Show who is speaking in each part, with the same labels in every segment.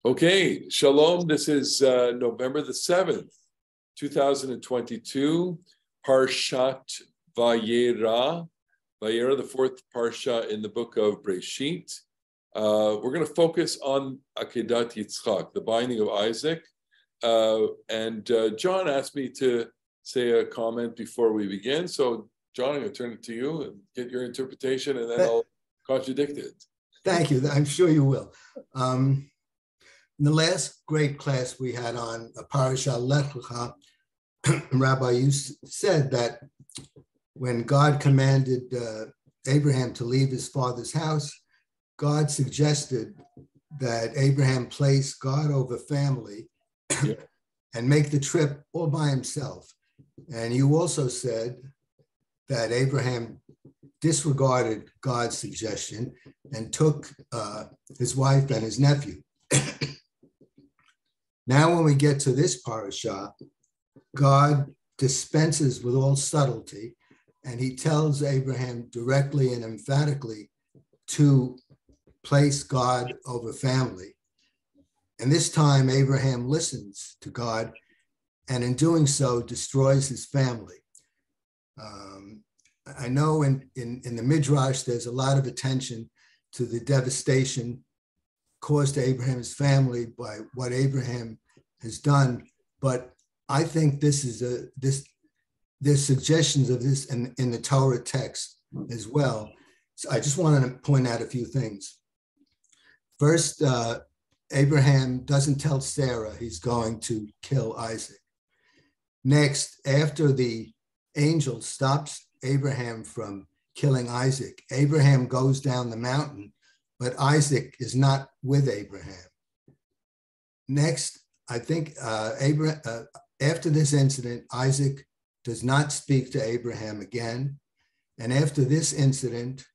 Speaker 1: Okay, Shalom. This is November the 7th, 2022, Parshat Vayera. Vayera, the fourth Parsha in the book of Breshit. We're going to focus on Akeda Yitzchak, the binding of Isaac. And John asked me to say a comment before we begin. So, John, I'm going to turn it to you and get your interpretation, and then I'll contradict it.
Speaker 2: Thank you. I'm sure you will. In the last great class we had on Parasha Lech Lecha, Rabbi, you said that when God commanded Abraham to leave his father's house, God suggested that Abraham place God over family and make the trip all by himself. And you also said that Abraham disregarded God's suggestion and took his wife and his nephew. Now, when we get to this parasha, God dispenses with all subtlety, and he tells Abraham directly and emphatically to place God over family. And this time, Abraham listens to God, and in doing so, destroys his family. I know in the Midrash, there's a lot of attention to the devastation caused to Abraham's family by what Abraham has done, but I think this is there's suggestions of this in the Torah text as well. So I just wanted to point out a few things. First, Abraham doesn't tell Sarah he's going to kill Isaac. Next, after the angel stops Abraham from killing Isaac, Abraham goes down the mountain, but Isaac is not with Abraham. Next, I think after this incident, Isaac does not speak to Abraham again. And after this incident,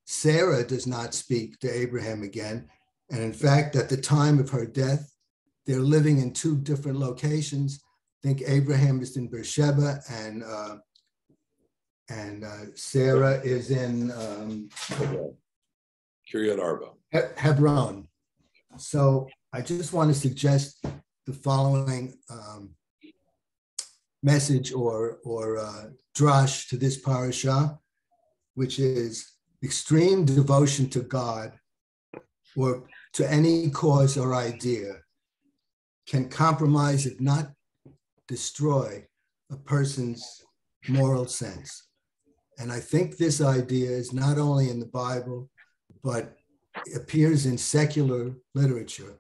Speaker 2: Sarah does not speak to Abraham again. And in fact, at the time of her death, they're living in two different locations. I think Abraham is in Beersheba and Sarah is in
Speaker 1: Kiryat Arba.
Speaker 2: Hebron. So I just want to suggest the following message or drash to this parasha, which is extreme devotion to God or to any cause or idea can compromise, if not destroy, a person's moral sense. And I think this idea is not only in the Bible, but appears in secular literature.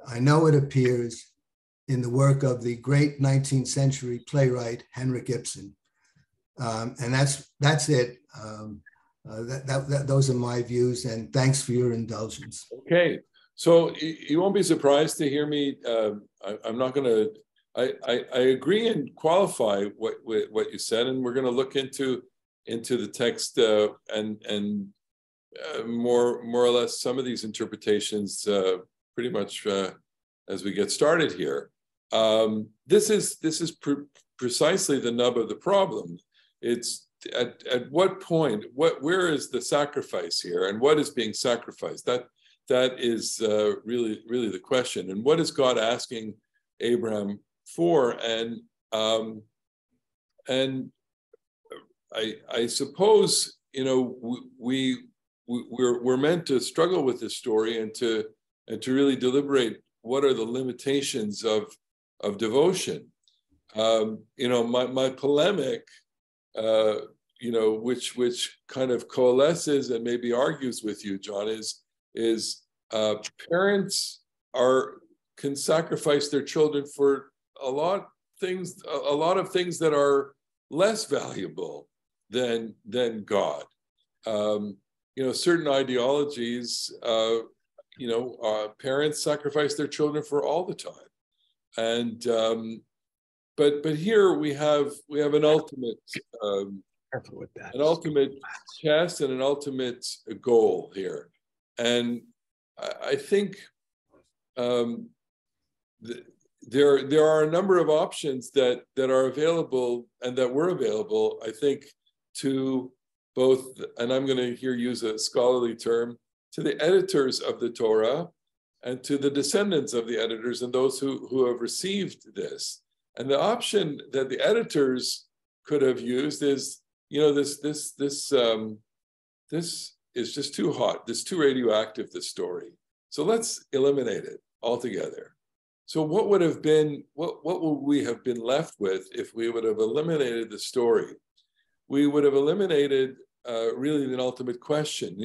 Speaker 2: I know it appears in the work of the great 19th century playwright Henrik Ibsen. And that's it. Those are my views, and thanks for your indulgence.
Speaker 1: Okay, so you won't be surprised to hear me. I'm not going to. I agree and qualify what you said, and we're going to look into the text and more or less some of these interpretations pretty much as we get started here. This is precisely the nub of the problem. It's at what point, where is the sacrifice here, and what is being sacrificed? That is really the question. And what is God asking Abraham for? And I suppose we're meant to struggle with this story and to really deliberate what are the limitations of devotion. My polemic, which kind of coalesces and maybe argues with you, John, is parents can sacrifice their children for a lot of things that are less valuable than God. Certain ideologies, parents sacrifice their children for all the time, and but here we have an ultimate test and an ultimate goal here, and I think there are a number of options that are available and that were available, I think, to both, and I'm going to here use a scholarly term, to the editors of the Torah and to the descendants of the editors and those who have received this. And the option that the editors could have used is, this is just too hot, this too radioactive, this story. So let's eliminate it altogether. So what would we have been left with if we would have eliminated the story? We would have eliminated really the ultimate question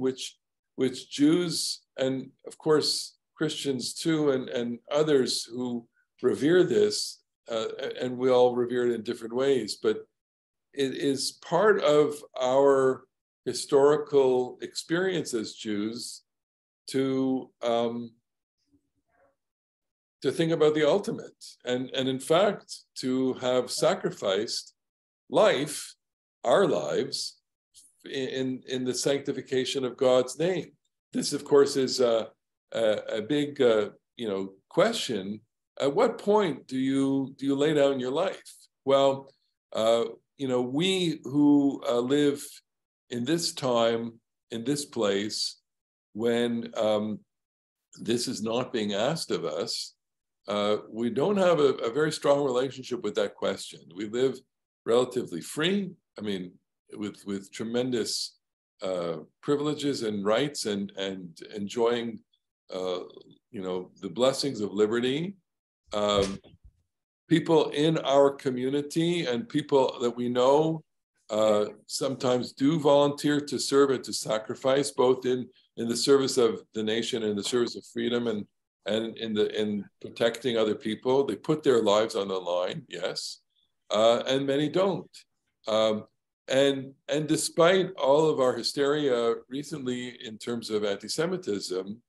Speaker 1: which Jews and of course Christians too and others who revere this, and we all revere it in different ways, but it is part of our historical experience as Jews to think about the ultimate, and in fact to have sacrificed life, our lives, in the sanctification of God's name. This, of course, is a big question. At what point do you lay down your life? Well, we who live in this time, in this place, when this is not being asked of us, we don't have a very strong relationship with that question. We live relatively free, with tremendous privileges and rights and enjoying, the blessings of liberty. People in our community and people that we know sometimes do volunteer to serve and to sacrifice, both in the service of the nation and the service of freedom and in protecting other people. They put their lives on the line, yes, and many don't. And despite all of our hysteria recently in terms of anti-Semitism,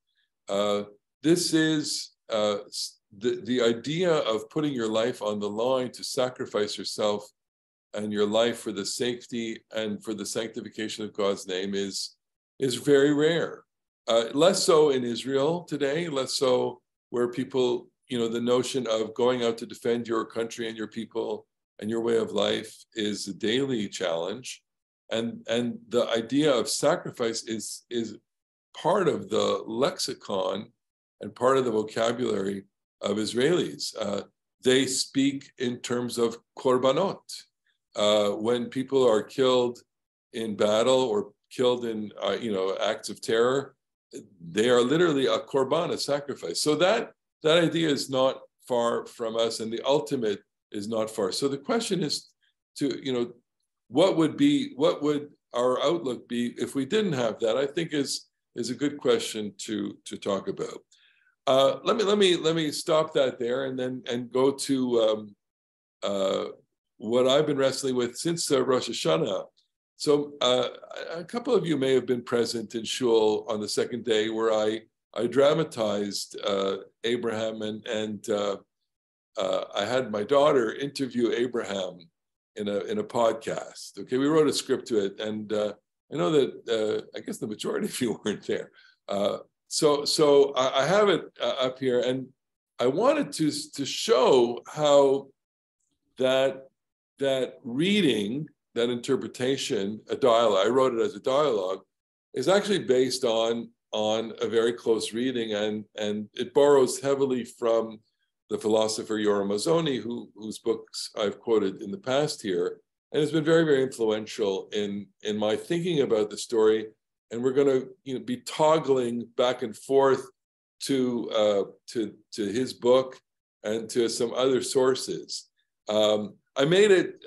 Speaker 1: this is the idea of putting your life on the line to sacrifice yourself and your life for the safety and for the sanctification of God's name is very rare. Less so in Israel today, less so where people, the notion of going out to defend your country and your people and your way of life is a daily challenge. And the idea of sacrifice is part of the lexicon and part of the vocabulary of Israelis. They speak in terms of korbanot. When people are killed in battle or killed in acts of terror, they are literally a korban, a sacrifice. So that idea is not far from us, and the ultimate is not far. So the question is what would our outlook be if we didn't have that? I think is a good question to talk about. Let me stop that there and go to what I've been wrestling with since Rosh Hashanah. So a couple of you may have been present in Shul on the second day where I dramatized Abraham and I had my daughter interview Abraham in a podcast. Okay, we wrote a script to it, and I know that I guess the majority of you weren't there. So I have it up here, and I wanted to show how that reading, that interpretation, a dialogue, I wrote it as a dialogue, is actually based on a very close reading, and it borrows heavily from the philosopher Yoram Mazoni, whose books I've quoted in the past here, and has been very, very influential in my thinking about the story. And we're going to be toggling back and forth to his book and to some other sources. I made it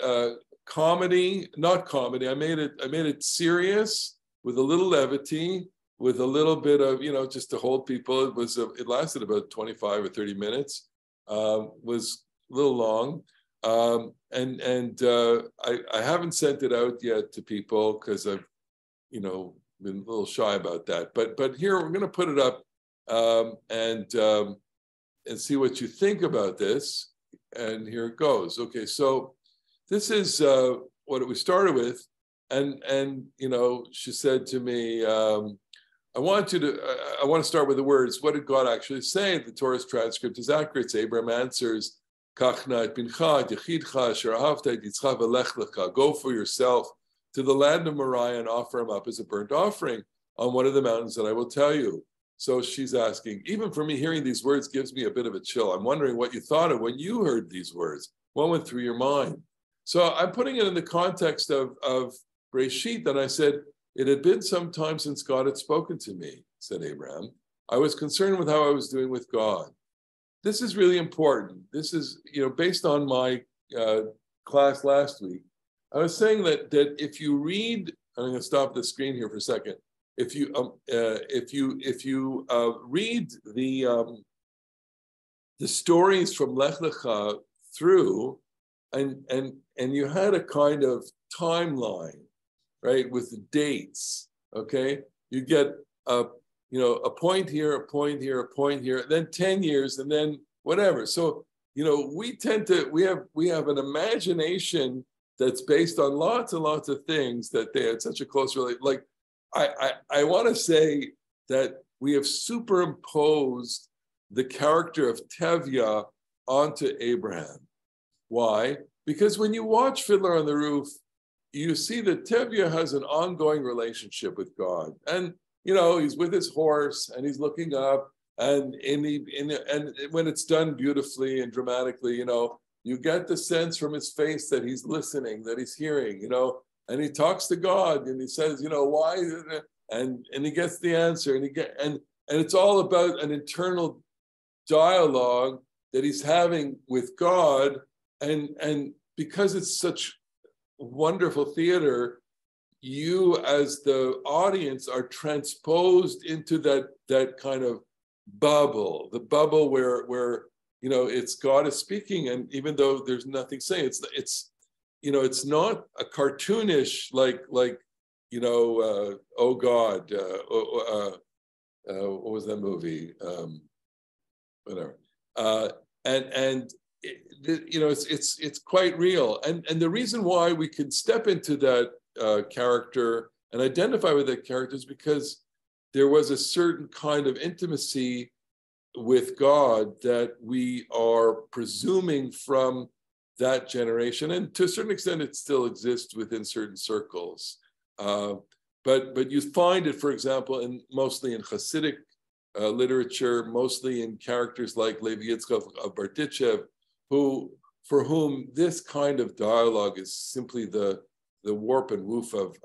Speaker 1: comedy, not comedy. I made it serious with a little levity, with a little bit of just to hold people. It lasted about 25 or 30 minutes. Was a little long, and I haven't sent it out yet to people because I've been a little shy about that. But here we're going to put it up and see what you think about this. And here it goes. Okay, so this is what we started with, and she said to me, I want to start with the words. What did God actually say? The Torah's transcript is accurate. So Abraham answers, "Kachna et bincha, yechidcha, asher ahavta et yitzcha v'lech lecha." Go for yourself to the land of Moriah and offer him up as a burnt offering on one of the mountains that I will tell you. So she's asking, even for me, hearing these words gives me a bit of a chill. I'm wondering what you thought of when you heard these words. What went through your mind? So I'm putting it in the context of Breshit, that I said, it had been some time since God had spoken to me, said Abraham. I was concerned with how I was doing with God. This is really important. This is, based on my class last week. I was saying that if you read, I'm going to stop the screen here for a second. If you read the stories from Lech Lecha through, and you had a kind of timeline, right, with the dates. Okay, you get a point here, a point here, a point here, then 10 years, and then whatever. So we have an imagination that's based on lots and lots of things, that they had such a close relationship. Like I want to say that we have superimposed the character of Tevye onto Abraham. Why? Because when you watch Fiddler on the Roof, you see that Tevye has an ongoing relationship with God. And, he's with his horse and he's looking up, and when it's done beautifully and dramatically, you get the sense from his face that he's listening, that he's hearing, and he talks to God and he says, why? And he gets the answer, and it's all about an internal dialogue that he's having with God. And because it's such wonderful theater, you as the audience are transposed into that kind of bubble, the bubble where it's God is speaking, and even though there's nothing saying, it's not a cartoonish like oh God, what was that movie? Whatever. It's quite real, and the reason why we can step into that character and identify with that character is because there was a certain kind of intimacy with God that we are presuming from that generation, and to a certain extent it still exists within certain circles. But you find it, for example, mostly in Hasidic literature, mostly in characters like Levi Yitzchak of Bardichev, for whom this kind of dialogue is simply the warp and woof of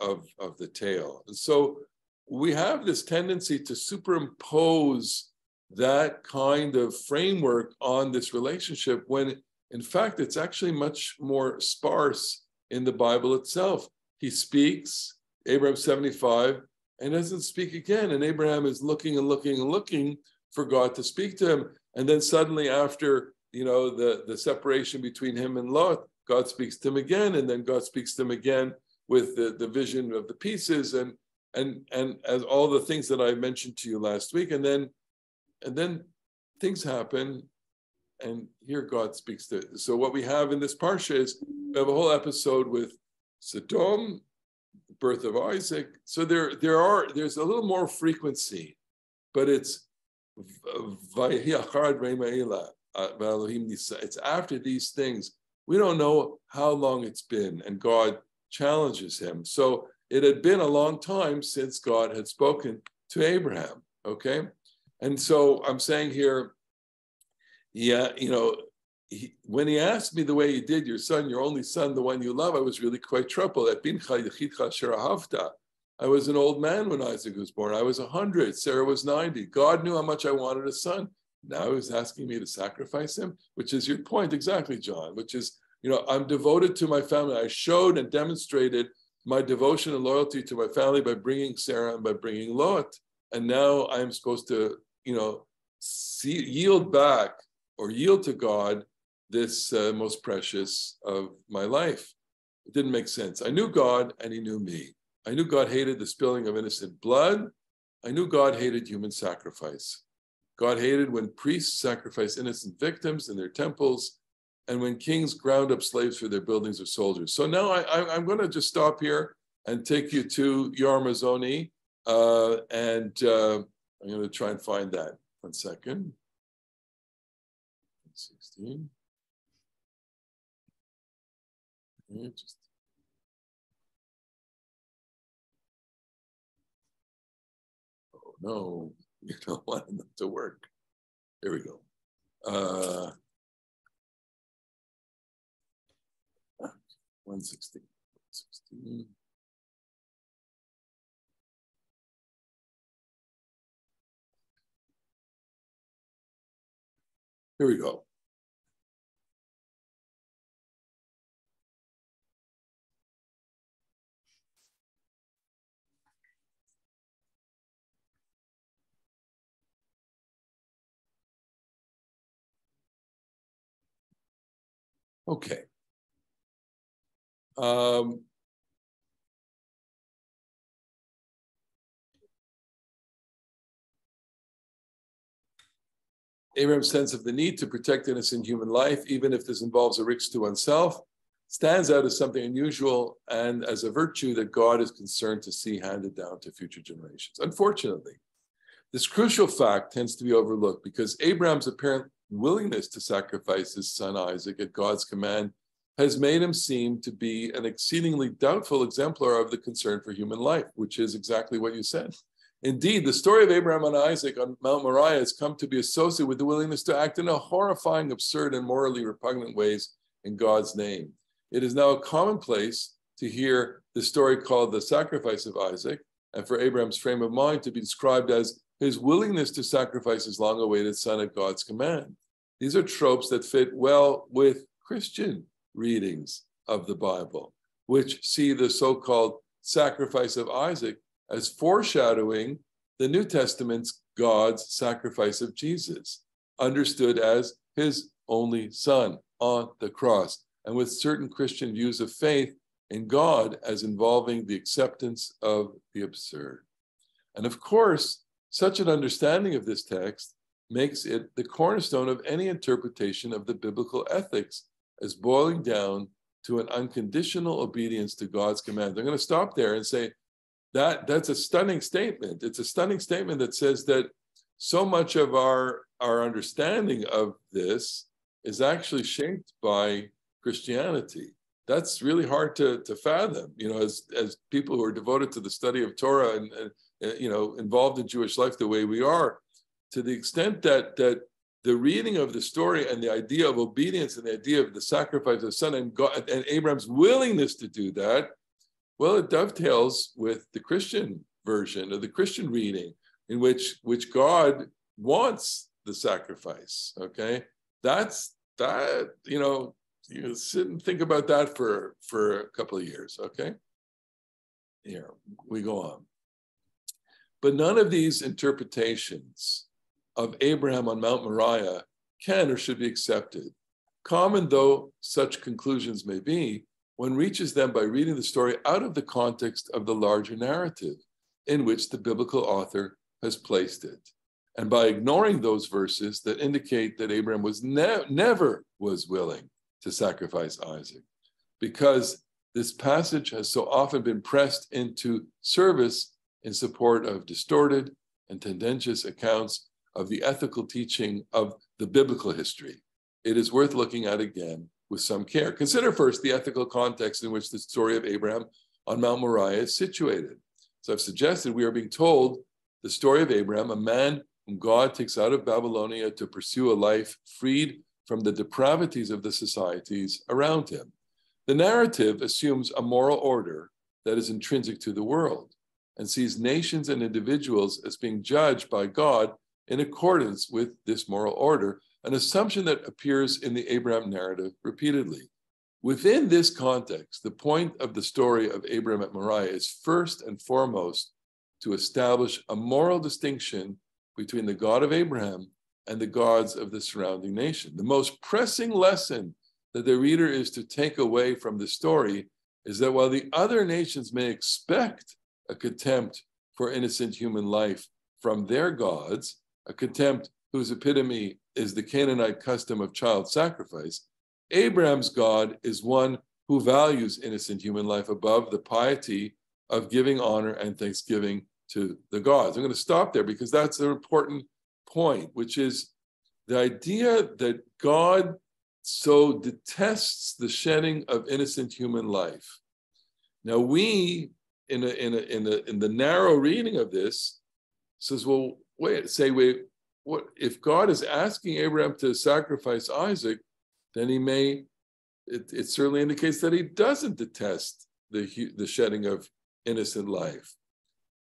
Speaker 1: the tale. And so we have this tendency to superimpose that kind of framework on this relationship, when in fact it's actually much more sparse in the Bible itself. He speaks, Abraham's 75, and doesn't speak again. And Abraham is looking and looking and looking for God to speak to him. And then suddenly, after the separation between him and Lot, God speaks to him again, and then God speaks to him again with the vision of the pieces and as all the things that I mentioned to you last week. And then things happen, and here God speaks to. So what we have in this Parsha is we have a whole episode with Sodom, the birth of Isaac. So there's a little more frequency, but it's it's after these things. We don't know how long it's been, and God challenges him. So it had been a long time since God had spoken to Abraham, okay? And so I'm saying here, when he asked me the way he did, your son, your only son, the one you love, I was really quite troubled. I was an old man when Isaac was born. I was 100. Sarah was 90. God knew how much I wanted a son. Now he's asking me to sacrifice him, which is your point exactly, John, which is, I'm devoted to my family. I showed and demonstrated my devotion and loyalty to my family by bringing Sarah and by bringing Lot. And now I'm supposed to, yield back or yield to God this most precious of my life. It didn't make sense. I knew God and he knew me. I knew God hated the spilling of innocent blood. I knew God hated human sacrifice. God hated when priests sacrificed innocent victims in their temples and when kings ground up slaves for their buildings or soldiers. So now I'm going to just stop here and take you to Yarmazoni, and I'm going to try and find that. 1 second. 16. Oh no. You don't want them to work. Here we go. 116. Here we go. Okay. Abraham's sense of the need to protect innocent human life, even if this involves a risk to oneself, stands out as something unusual and as a virtue that God is concerned to see handed down to future generations. Unfortunately, this crucial fact tends to be overlooked because Abraham's apparent willingness to sacrifice his son Isaac at God's command has made him seem to be an exceedingly doubtful exemplar of the concern for human life, which is exactly what you said. Indeed, the story of Abraham and Isaac on Mount Moriah has come to be associated with the willingness to act in a horrifying, absurd, and morally repugnant ways in God's name. It is now a commonplace to hear the story called the sacrifice of Isaac, and for Abraham's frame of mind to be described as his willingness to sacrifice his long-awaited son at God's command. These are tropes that fit well with Christian readings of the Bible, which see the so-called sacrifice of Isaac as foreshadowing the New Testament's God's sacrifice of Jesus, understood as his only son on the cross, and with certain Christian views of faith in God as involving the acceptance of the absurd. And of course, such an understanding of this text makes it the cornerstone of any interpretation of the biblical ethics as boiling down to an unconditional obedience to God's command. I'm going to stop there and say that's a stunning statement. It's a stunning statement that says that so much of our understanding of this is actually shaped by Christianity. That's really hard to fathom, as people who are devoted to the study of Torah and involved in Jewish life the way we are, to the extent that the reading of the story and the idea of obedience and the idea of the sacrifice of the son and God and Abraham's willingness to do that, well, it dovetails with the Christian version of the Christian reading, in which God wants the sacrifice. Okay, that's that. You sit and think about that for a couple of years. Okay, here we go on. But none of these interpretations of Abraham on Mount Moriah can or should be accepted. Common though such conclusions may be, one reaches them by reading the story out of the context of the larger narrative in which the biblical author has placed it, and by ignoring those verses that indicate that Abraham was never was willing to sacrifice Isaac, because this passage has so often been pressed into service in support of distorted and tendentious accounts of the ethical teaching of the biblical history. It is worth looking at again with some care. Consider first the ethical context in which the story of Abraham on Mount Moriah is situated. As I've suggested, we are being told the story of Abraham, a man whom God takes out of Babylonia to pursue a life freed from the depravities of the societies around him. The narrative assumes a moral order that is intrinsic to the world and sees nations and individuals as being judged by God in accordance with this moral order, an assumption that appears in the Abraham narrative repeatedly. Within this context, the point of the story of Abraham at Moriah is first and foremost to establish a moral distinction between the God of Abraham and the gods of the surrounding nation. The most pressing lesson that the reader is to take away from the story is that while the other nations may expect a contempt for innocent human life from their gods, a contempt whose epitome is the Canaanite custom of child sacrifice, Abraham's God is one who values innocent human life above the piety of giving honor and thanksgiving to the gods. I'm going to stop there because that's an important point, which is the idea that God so detests the shedding of innocent human life. Now we, in the narrow reading of this, says, well, wait, what if God is asking Abraham to sacrifice Isaac, then it certainly indicates that he doesn't detest the shedding of innocent life.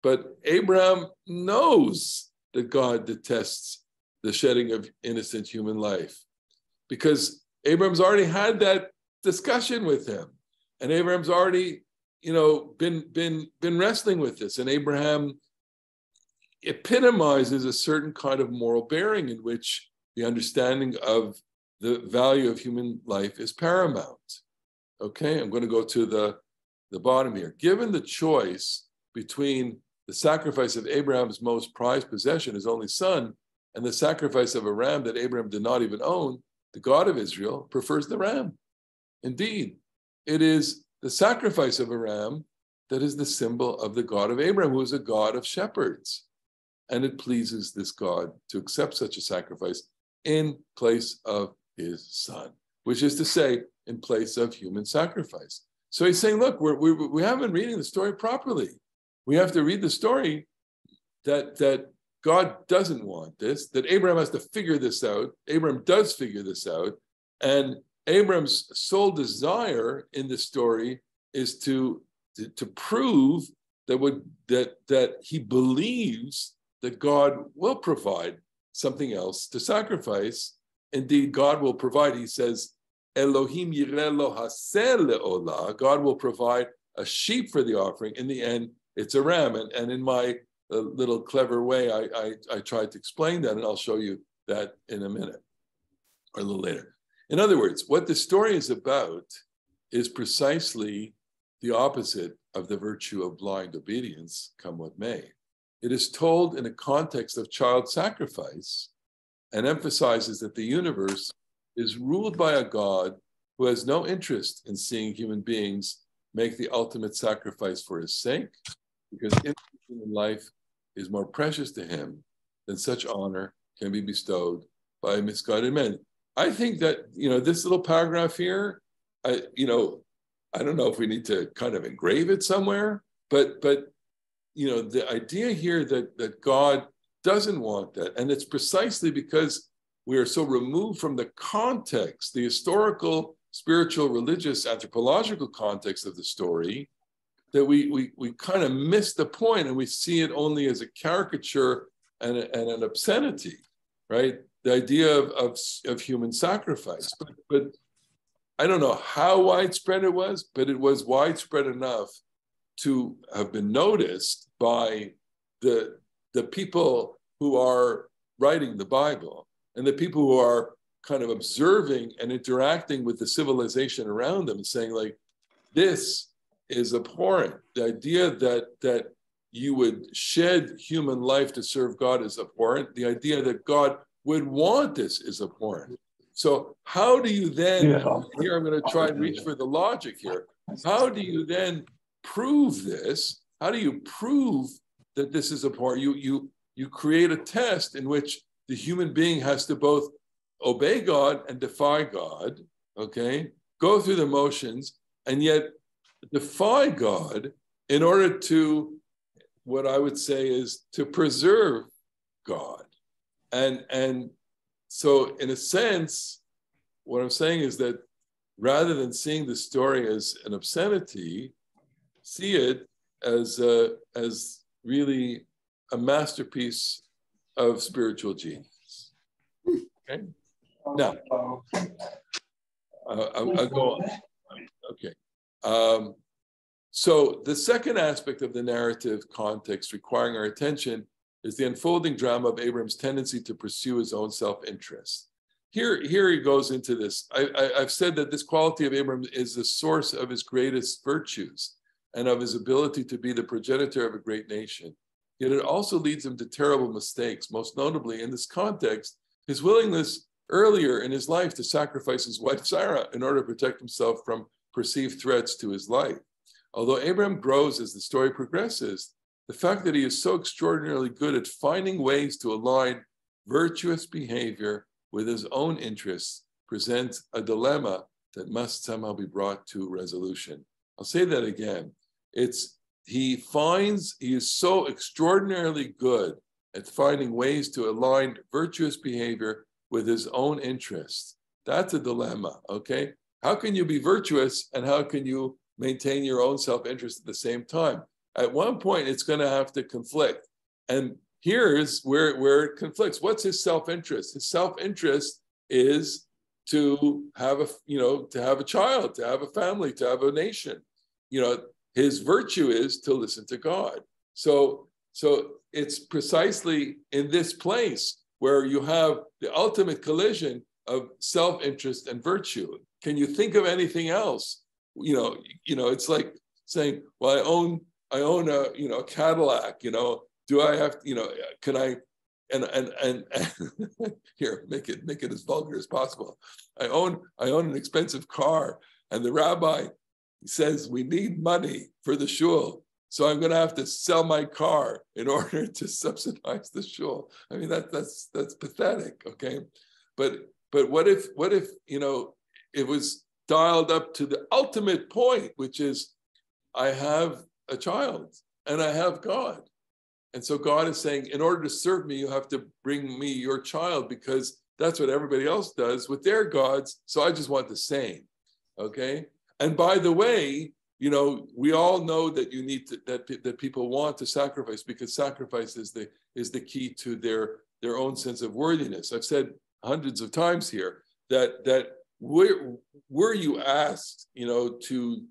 Speaker 1: But Abraham knows that God detests the shedding of innocent human life, because Abraham's already had that discussion with him, and Abraham's already, been wrestling with this, and Abraham epitomizes a certain kind of moral bearing in which the understanding of the value of human life is paramount. Okay, I'm going to go to the bottom here. Given the choice between the sacrifice of Abraham's most prized possession, his only son, and the sacrifice of a ram that Abraham did not even own, the God of Israel prefers the ram. Indeed, it is the sacrifice of a ram that is the symbol of the God of Abraham, who is a God of shepherds. And it pleases this God to accept such a sacrifice in place of his son, which is to say, in place of human sacrifice. So he's saying, look, we haven't been reading the story properly. We have to read the story that God doesn't want this, that Abraham has to figure this out. Abraham does figure this out. And Abraham's sole desire in the story is to prove that he believes that God will provide something else to sacrifice. Indeed, God will provide. He says, Elohim yireh lo haser le'olah. God will provide a sheep for the offering. In the end, it's a ram. And in my little clever way, I tried to explain that, and I'll show you that in a minute or a little later. In other words, what the story is about is precisely the opposite of the virtue of blind obedience, come what may. It is told in a context of child sacrifice and emphasizes that the universe is ruled by a God who has no interest in seeing human beings make the ultimate sacrifice for his sake, because human life is more precious to him than such honor can be bestowed by misguided men. I think that, this little paragraph here, I don't know if we need to kind of engrave it somewhere, but the idea here that God doesn't want that, and it's precisely because we are so removed from the context, the historical, spiritual, religious, anthropological context of the story, that we kind of miss the point, and we see it only as a caricature and an obscenity, right? The idea of human sacrifice. But I don't know how widespread it was, but it was widespread enough to have been noticed by the people who are writing the Bible and the people who are kind of observing and interacting with the civilization around them and saying, like, this is abhorrent. The idea that you would shed human life to serve God is abhorrent. The idea that God would want this is abhorrent. So how do you then, here I'm going to try and reach for the logic here, how do you then prove this? How do you prove that this is abhorrent? You create a test in which the human being has to both obey God and defy God, okay? Go through the motions and yet defy God in order to, what I would say is to preserve God. And so in a sense, what I'm saying is that rather than seeing the story as an obscenity, see it as really a masterpiece of spiritual genius. Okay. Now, I'll go on. Okay. So the second aspect of the narrative context requiring our attention is the unfolding drama of Abraham's tendency to pursue his own self-interest. Here he goes into this. I've said that this quality of Abraham is the source of his greatest virtues and of his ability to be the progenitor of a great nation. Yet it also leads him to terrible mistakes, most notably in this context, his willingness earlier in his life to sacrifice his wife Sarah in order to protect himself from perceived threats to his life. Although Abraham grows as the story progresses, the fact that he is so extraordinarily good at finding ways to align virtuous behavior with his own interests presents a dilemma that must somehow be brought to resolution. I'll say that again. He is so extraordinarily good at finding ways to align virtuous behavior with his own interests. That's a dilemma, okay? How can you be virtuous and how can you maintain your own self-interest at the same time? At one point, it's going to have to conflict. And here's where it conflicts. What's his self-interest? His self-interest is to have to have a child, to have a family, to have a nation. His virtue is to listen to God. So it's precisely in this place where you have the ultimate collision of self-interest and virtue. Can you think of anything else? It's like saying, well, I own a Cadillac, do I have, can I, and here, make it as vulgar as possible. I own an expensive car, and the rabbi says we need money for the shul, so I'm going to have to sell my car in order to subsidize the shul. I mean, that's pathetic, okay? But what if it was dialed up to the ultimate point, which is I have a child and I have God. And so God is saying, in order to serve me, you have to bring me your child, because that's what everybody else does with their gods. So I just want the same, okay? And by the way, we all know that you need to, that people want to sacrifice, because sacrifice is the key to their own sense of worthiness. I've said hundreds of times here that were you asked, to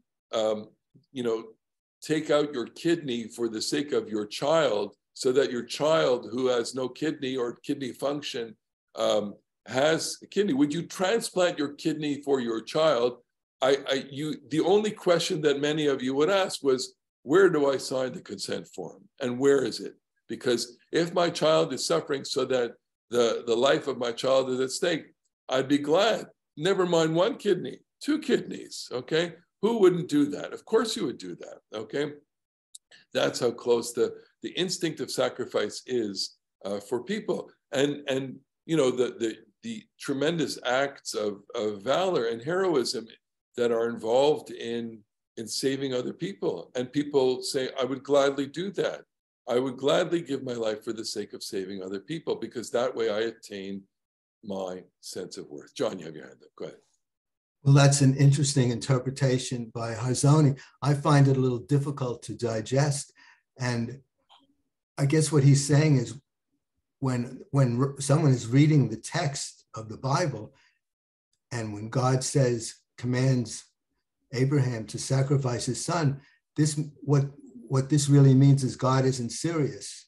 Speaker 1: take out your kidney for the sake of your child, so that your child who has no kidney or kidney function has a kidney, would you transplant your kidney for your child? The only question that many of you would ask was, where do I sign the consent form? And where is it? Because if my child is suffering so that the life of my child is at stake, I'd be glad. Never mind one kidney, 2 kidneys, okay? Who wouldn't do that? Of course you would do that, okay? That's how close the instinct of sacrifice is for people. And the tremendous acts of valor and heroism that are involved in saving other people. And people say, I would gladly do that. I would gladly give my life for the sake of saving other people, because that way I attain my sense of worth. John, you have your hand up. Go ahead.
Speaker 2: Well, that's an interesting interpretation by Hazoni. I find it a little difficult to digest. And I guess what he's saying is when someone is reading the text of the Bible, and when God commands Abraham to sacrifice his son, what this really means is God isn't serious.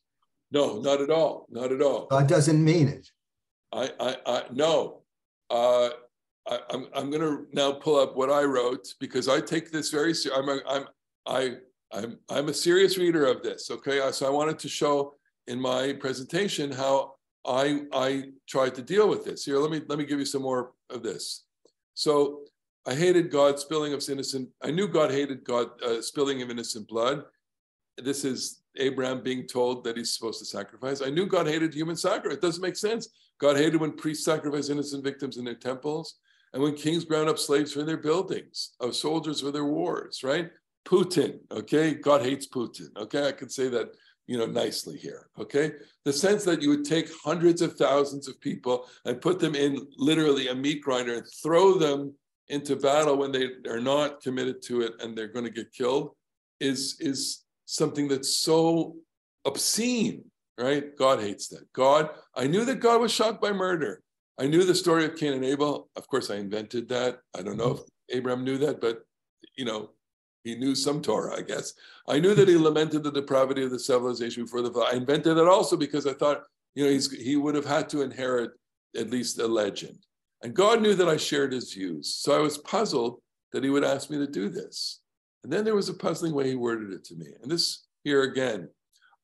Speaker 1: No, not at all. Not at all.
Speaker 2: God doesn't mean it.
Speaker 1: No. I'm going to now pull up what I wrote, because I take this very seriously. I'm a serious reader of this. Okay, so I wanted to show in my presentation how I tried to deal with this. Here, let me give you some more of this. So I hated God spilling of innocent. I knew God hated God spilling of innocent blood. This is Abraham being told that he's supposed to sacrifice. I knew God hated human sacrifice. It doesn't make sense. God hated when priests sacrificed innocent victims in their temples, and when kings ground up slaves for their buildings, of soldiers for their wars, right? Putin, okay? God hates Putin, okay? I could say that, nicely here, okay? The sense that you would take hundreds of thousands of people and put them in literally a meat grinder and throw them into battle when they are not committed to it and they're going to get killed is something that's so obscene, right? God hates that. I knew that God was shocked by murder. I knew the story of Cain and Abel. Of course, I invented that. I don't know if Abraham knew that, but, he knew some Torah, I guess. I knew that he lamented the depravity of the civilization before the flood. I invented that also because I thought, he would have had to inherit at least a legend. And God knew that I shared his views. So I was puzzled that he would ask me to do this. And then there was a puzzling way he worded it to me. And this here again,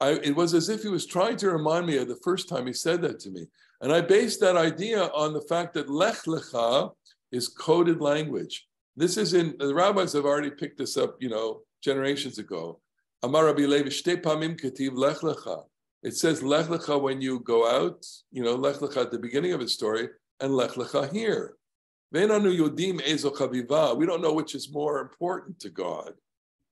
Speaker 1: it was as if he was trying to remind me of the first time he said that to me. And I based that idea on the fact that Lech Lecha is coded language. This is the rabbis have already picked this up, generations ago. Amar Rabbi Levi, Shtei pamim ketiv Lech Lecha. It says Lech Lecha when you go out, Lech Lecha at the beginning of his story, and Lech Lecha here. Ve'enanu yodim ezo chaviva. We don't know which is more important to God.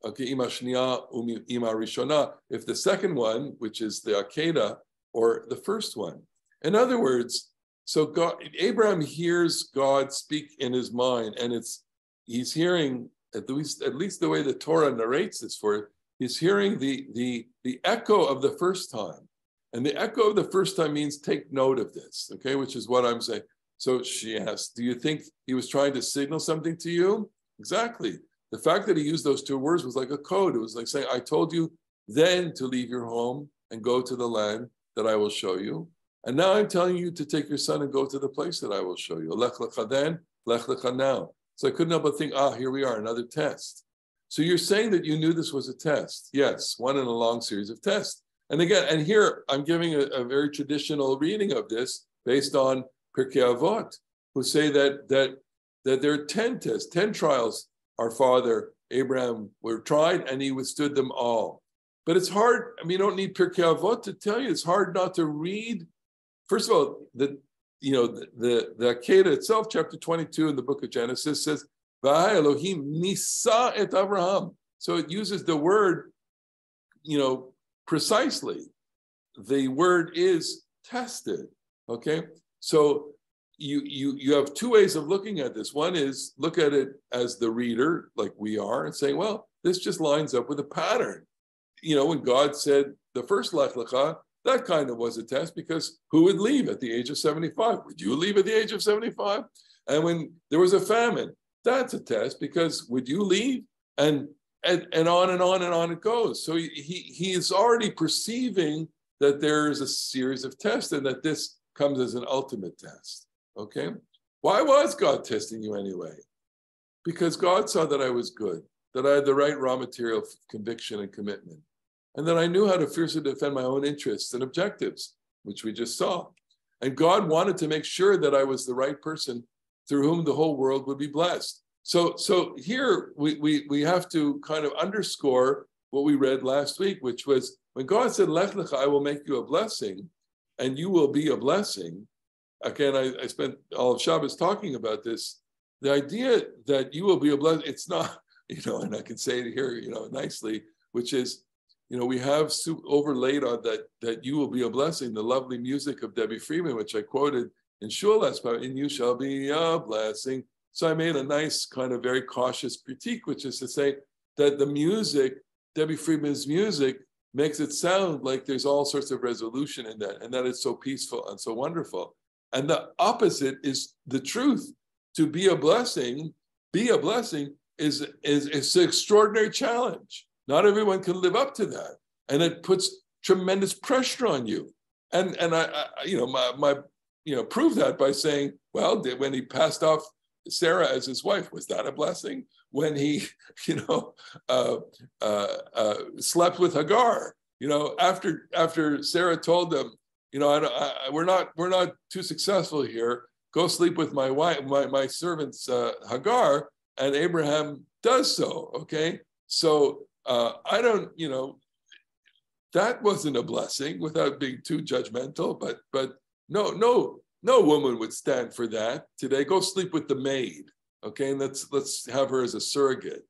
Speaker 1: Okay, ima shniya ima rishona. If the second one, which is the Akeda, or the first one. In other words, so Abraham hears God speak in his mind, and he's hearing, at least the way the Torah narrates this for it, he's hearing the echo of the first time. And the echo of the first time means take note of this, okay, which is what I'm saying. So she asked, do you think he was trying to signal something to you? Exactly. The fact that he used those two words was like a code. It was like saying, I told you then to leave your home and go to the land that I will show you. And now I'm telling you to take your son and go to the place that I will show you. Lech lecha then, lech lecha now. So I couldn't help but think, here we are, another test. So you're saying that you knew this was a test. Yes, one in a long series of tests. And again, and here I'm giving a very traditional reading of this based on Pirkei Avot, who say that there are 10 tests, 10 trials our father Abraham were tried, and he withstood them all. But it's hard. I mean, you don't need Pirkei Avot to tell you. It's hard not to read. First of all, the Akeda itself, chapter 22 in the book of Genesis says, "V'hai Elohim nisa et Abraham." So it uses the word, precisely. The word is tested. Okay, so you have two ways of looking at this. One is look at it as the reader, like we are, and saying, well, this just lines up with a pattern. When God said the first Lech Lecha, that kind of was a test, because who would leave at the age of 75? Would you leave at the age of 75? And when there was a famine, that's a test, because would you leave? And on and on and on it goes. So he is already perceiving that there is a series of tests, and that this comes as an ultimate test. Okay? Why was God testing you anyway? Because God saw that I was good, that I had the right raw material of conviction and commitment, and that I knew how to fiercely defend my own interests and objectives, which we just saw. And God wanted to make sure that I was the right person through whom the whole world would be blessed. So here we have to kind of underscore what we read last week, which was when God said, Lech Lecha, I will make you a blessing, and you will be a blessing. Again, I spent all of Shabbos talking about this. The idea that you will be a blessing, it's not, and I can say it here, nicely, which is, we have overlaid on that you will be a blessing, the lovely music of Debbie Freeman, which I quoted in Shul last time, and you shall be a blessing. So I made a nice kind of very cautious critique, which is to say that the music, Debbie Freeman's music, makes it sound like there's all sorts of resolution in that, and that it's so peaceful and so wonderful. And the opposite is the truth. To be a blessing is an extraordinary challenge. Not everyone can live up to that, and it puts tremendous pressure on you. And I prove that by saying, well, when he passed off Sarah as his wife, was that a blessing? When he, slept with Hagar, after Sarah told them, we're not too successful here. Go sleep with my wife, my servant's Hagar, and Abraham does so. Okay, so I don't, that wasn't a blessing, without being too judgmental. But no woman would stand for that today. Go sleep with the maid. Okay, and let's have her as a surrogate.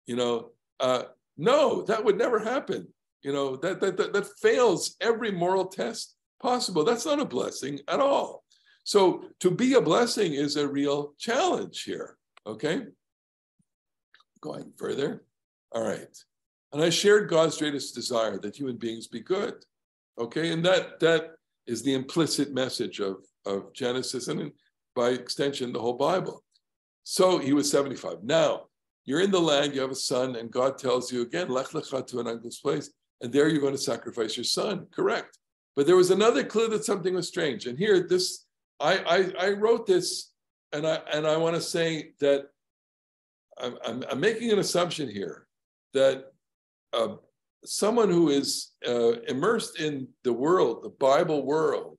Speaker 1: No, that would never happen. That fails every moral test possible. That's not a blessing at all. So to be a blessing is a real challenge here. Okay, going further. All right, and I shared God's greatest desire that human beings be good. Okay, and that is the implicit message of Genesis, and by extension the whole Bible. So he was 75. Now you're in the land, you have a son, and God tells you again, Lech Lecha, to an uncle's place, and there you're going to sacrifice your son. Correct. But there was another clue that something was strange. And here, I wrote this, and I want to say that I'm making an assumption here that someone who is immersed in the world, the Bible world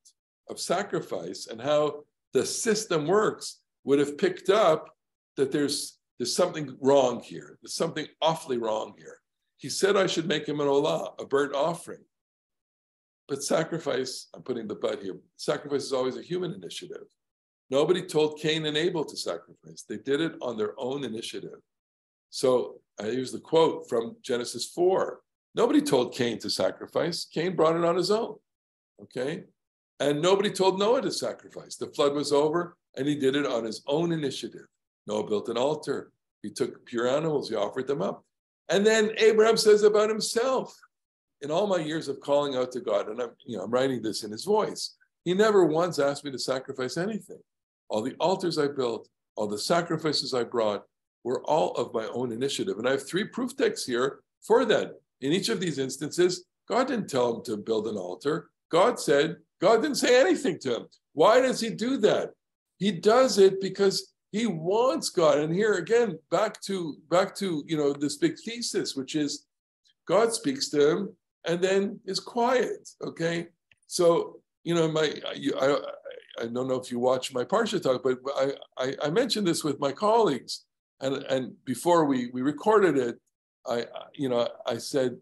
Speaker 1: of sacrifice and how the system works, would have picked up that there's something wrong here. There's something awfully wrong here. He said I should make him an olah, a burnt offering. But sacrifice, I'm putting the but here, sacrifice is always a human initiative. Nobody told Cain and Abel to sacrifice. They did it on their own initiative. So I use the quote from Genesis 4. Nobody told Cain to sacrifice. Cain brought it on his own. okay? And nobody told Noah to sacrifice. The flood was over, and he did it on his own initiative. Noah built an altar. He took pure animals. He offered them up. And then Abraham says about himself, in all my years of calling out to God, and I'm writing this in his voice, he never once asked me to sacrifice anything. All the altars I built, all the sacrifices I brought were all of my own initiative. And I have 3 proof texts here for that. In each of these instances, God didn't tell him to build an altar. God didn't say anything to him. Why does he do that? He does it because he wants God. And here again, back to this big thesis, which is God speaks to him and then is quiet. Okay. So, I don't know if you watch my Parasha talk, but I mentioned this with my colleagues. And before we recorded it, I said,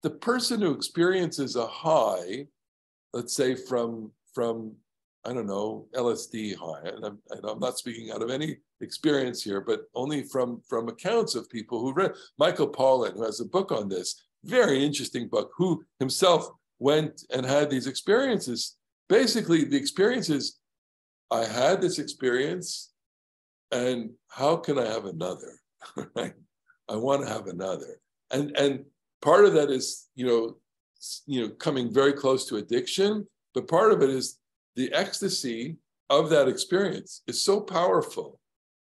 Speaker 1: the person who experiences a high, let's say from I don't know, LSD high, and I'm not speaking out of any experience here, but only from accounts of people who read. Michael Pollan, who has a book on this, very interesting book, who himself went and had these experiences. Basically, the experience is, I had this experience, and how can I have another? Right? I want to have another. And part of that is, coming very close to addiction, but part of it is the ecstasy of that experience is so powerful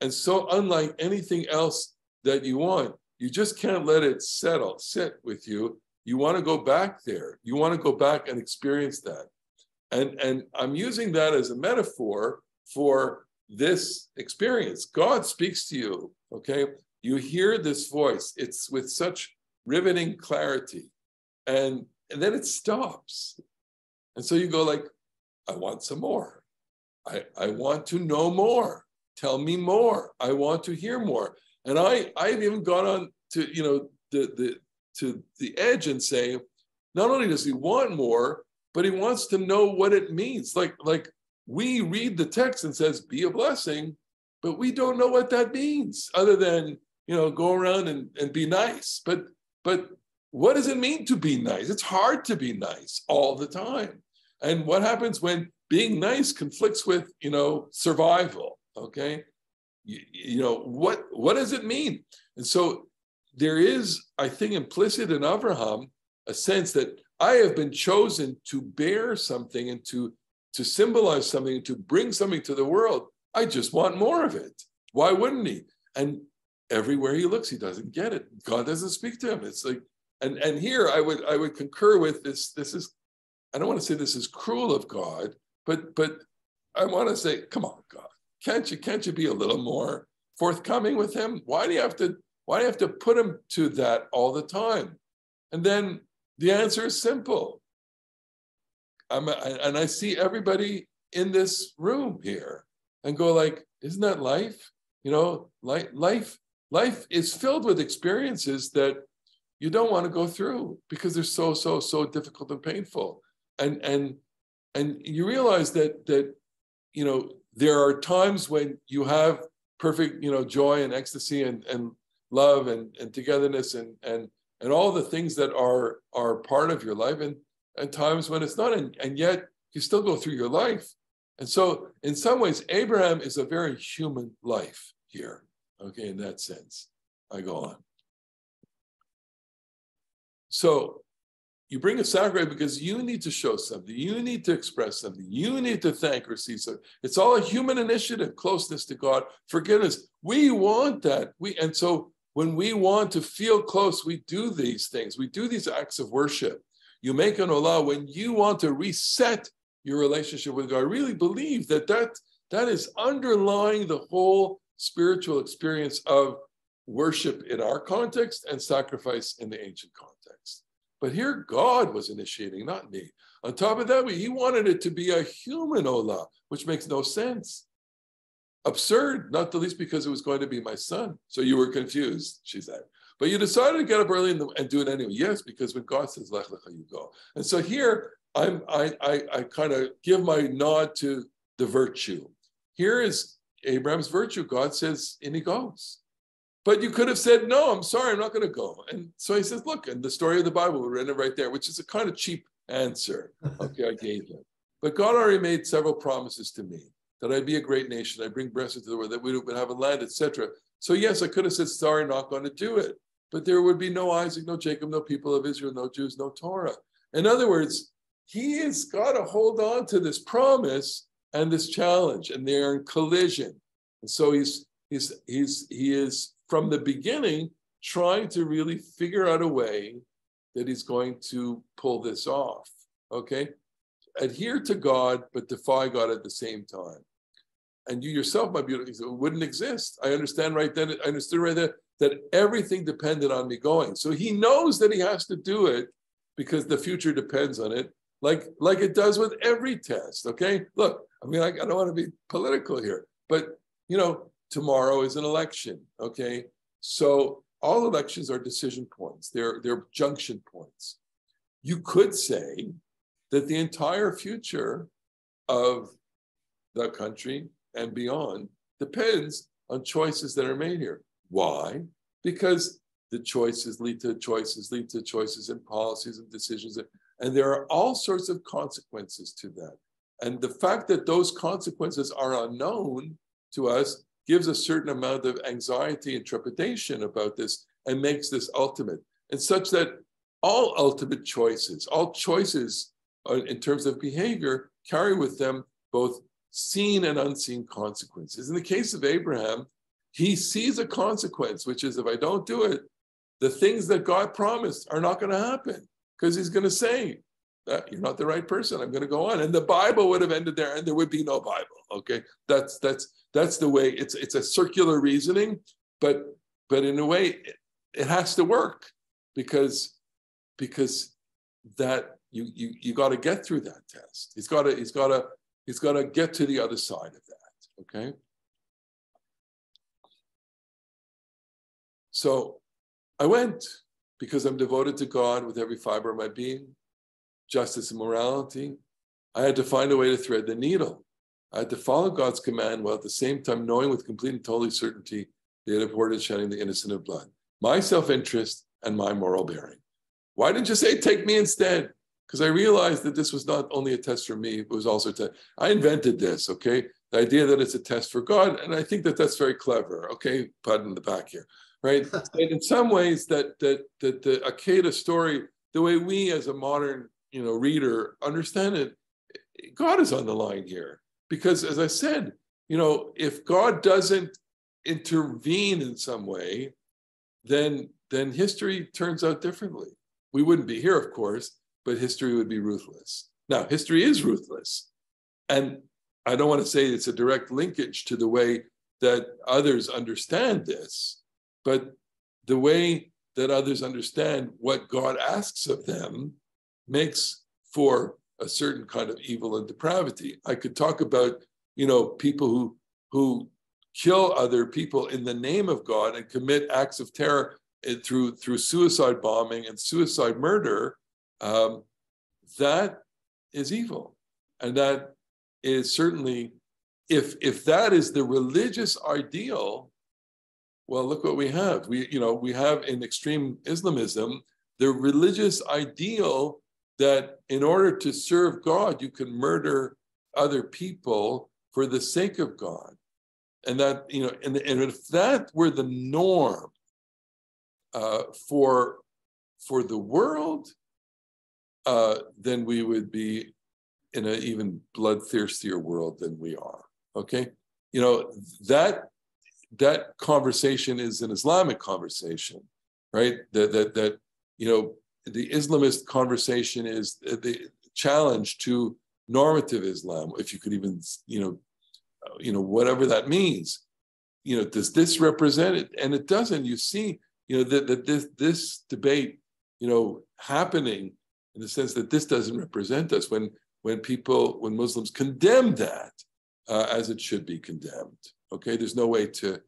Speaker 1: and so unlike anything else that you want. You just can't let it sit with you. You want to go back there. You want to go back and experience that. And I'm using that as a metaphor for this experience. God speaks to you, okay? You hear this voice. It's with such riveting clarity. And then it stops. And so you go like, I want some more. I want to know more. Tell me more. I want to hear more. And I've even gone on to, to the edge and say, not only does he want more, but he wants to know what it means. Like we read the text and says, be a blessing, but we don't know what that means other than, go around and be nice. But what does it mean to be nice? It's hard to be nice all the time. And what happens when being nice conflicts with, survival, okay? What does it mean? And so there is, I think, implicit in Abraham a sense that I have been chosen to bear something and to symbolize something and to bring something to the world. I just want more of it. Why wouldn't he? And everywhere he looks, he doesn't get it. God doesn't speak to him. It's like, and here I would concur with this. This is, I don't want to say this is cruel of God, but I want to say, come on, God, can't you be a little more forthcoming with him? Why do you have to put him to that all the time? And then the answer is simple. And I see everybody in this room here and go like, isn't that life? Life is filled with experiences that you don't want to go through because they're so difficult and painful. And you realize that there are times when you have perfect joy and ecstasy and love and togetherness and all the things that are part of your life, and times when it's not, and yet you still go through your life. And so in some ways, Abraham is a very human life here, okay, in that sense. I go on. So you bring a sacrifice because you need to show something. You need to express something. You need to thank or see something. It's all a human initiative, closeness to God, forgiveness. We want that. And so when we want to feel close, we do these things. We do these acts of worship. You make an olah when you want to reset your relationship with God. I really believe that is underlying the whole spiritual experience of worship in our context and sacrifice in the ancient context. But here God was initiating, not me. On top of that, he wanted it to be a human olah, which makes no sense. Absurd, not the least because it was going to be my son. So you were confused, she said. But you decided to get up early and do it anyway. Yes, because when God says, lech lecha, you go. And so here, I kind of give my nod to the virtue. Here is Abraham's virtue. God says, and he goes. But you could have said, no, I'm sorry, I'm not going to go. And so he says, look, and the story of the Bible, we're in it right there, which is a kind of cheap answer. Okay, I gave him. But God already made several promises to me that I'd be a great nation, I'd bring blessings to the world, that we would have a land, etc. So yes, I could have said, sorry, not going to do it. But there would be no Isaac, no Jacob, no people of Israel, no Jews, no Torah. In other words, he has got to hold on to this promise and this challenge, and they're in collision. And so he is from the beginning trying to really figure out a way that he's going to pull this off. Okay, adhere to God, but defy God at the same time. And you yourself, my beautiful, wouldn't exist. I understood right then that everything depended on me going. So he knows that he has to do it because the future depends on it, like it does with every test. Okay, look, I mean, I don't want to be political here, but tomorrow is an election. Okay, so all elections are decision points. They're junction points. You could say that the entire future of the country and beyond depends on choices that are made here. Why? Because the choices lead to choices and policies and decisions. And there are all sorts of consequences to that. And the fact that those consequences are unknown to us gives a certain amount of anxiety and trepidation about this and makes this ultimate. And such that all ultimate choices, all choices in terms of behavior carry with them both seen and unseen consequences. In the case of Abraham, he sees a consequence, which is if I don't do it, the things that God promised are not going to happen because he's going to say, you're not the right person. I'm going to go on. And the Bible would have ended there and there would be no Bible. Okay. That's the way it's a circular reasoning, but in a way it has to work because that you got to get through that test. He's got to get to the other side of that. Okay. So I went because I'm devoted to God with every fiber of my being, justice and morality. I had to find a way to thread the needle. I had to follow God's command while at the same time knowing with complete and total certainty the abhorred shedding the innocent of blood, my self-interest and my moral bearing. Why didn't you say, take me instead? Because I realized that this was not only a test for me, it was also a test. I invented this, okay? The idea that it's a test for God, and I think that that's very clever, okay? Pat in the back here, right? And in some ways that the Akeda story, the way we as a modern reader understand it, God is on the line here. Because as I said, if God doesn't intervene in some way, then history turns out differently. We wouldn't be here, of course, but history would be ruthless. Now, history is ruthless. And I don't want to say it's a direct linkage to the way that others understand this, but the way that others understand what God asks of them makes for a certain kind of evil and depravity. I could talk about, people who kill other people in the name of God and commit acts of terror through suicide bombing and suicide murder. That is evil, and that is certainly, if that is the religious ideal, well, look what we have. We have in extreme Islamism the religious ideal that in order to serve God, you can murder other people for the sake of God. And that, and if that were the norm for the world, then we would be in an even bloodthirstier world than we are. Okay? That conversation is an Islamic conversation, right? That the Islamist conversation is the challenge to normative Islam, if you could even, whatever that means. Does this represent it? And it doesn't. You see, that this debate, happening in the sense that this doesn't represent us when Muslims condemn that as it should be condemned. Okay, there's no way to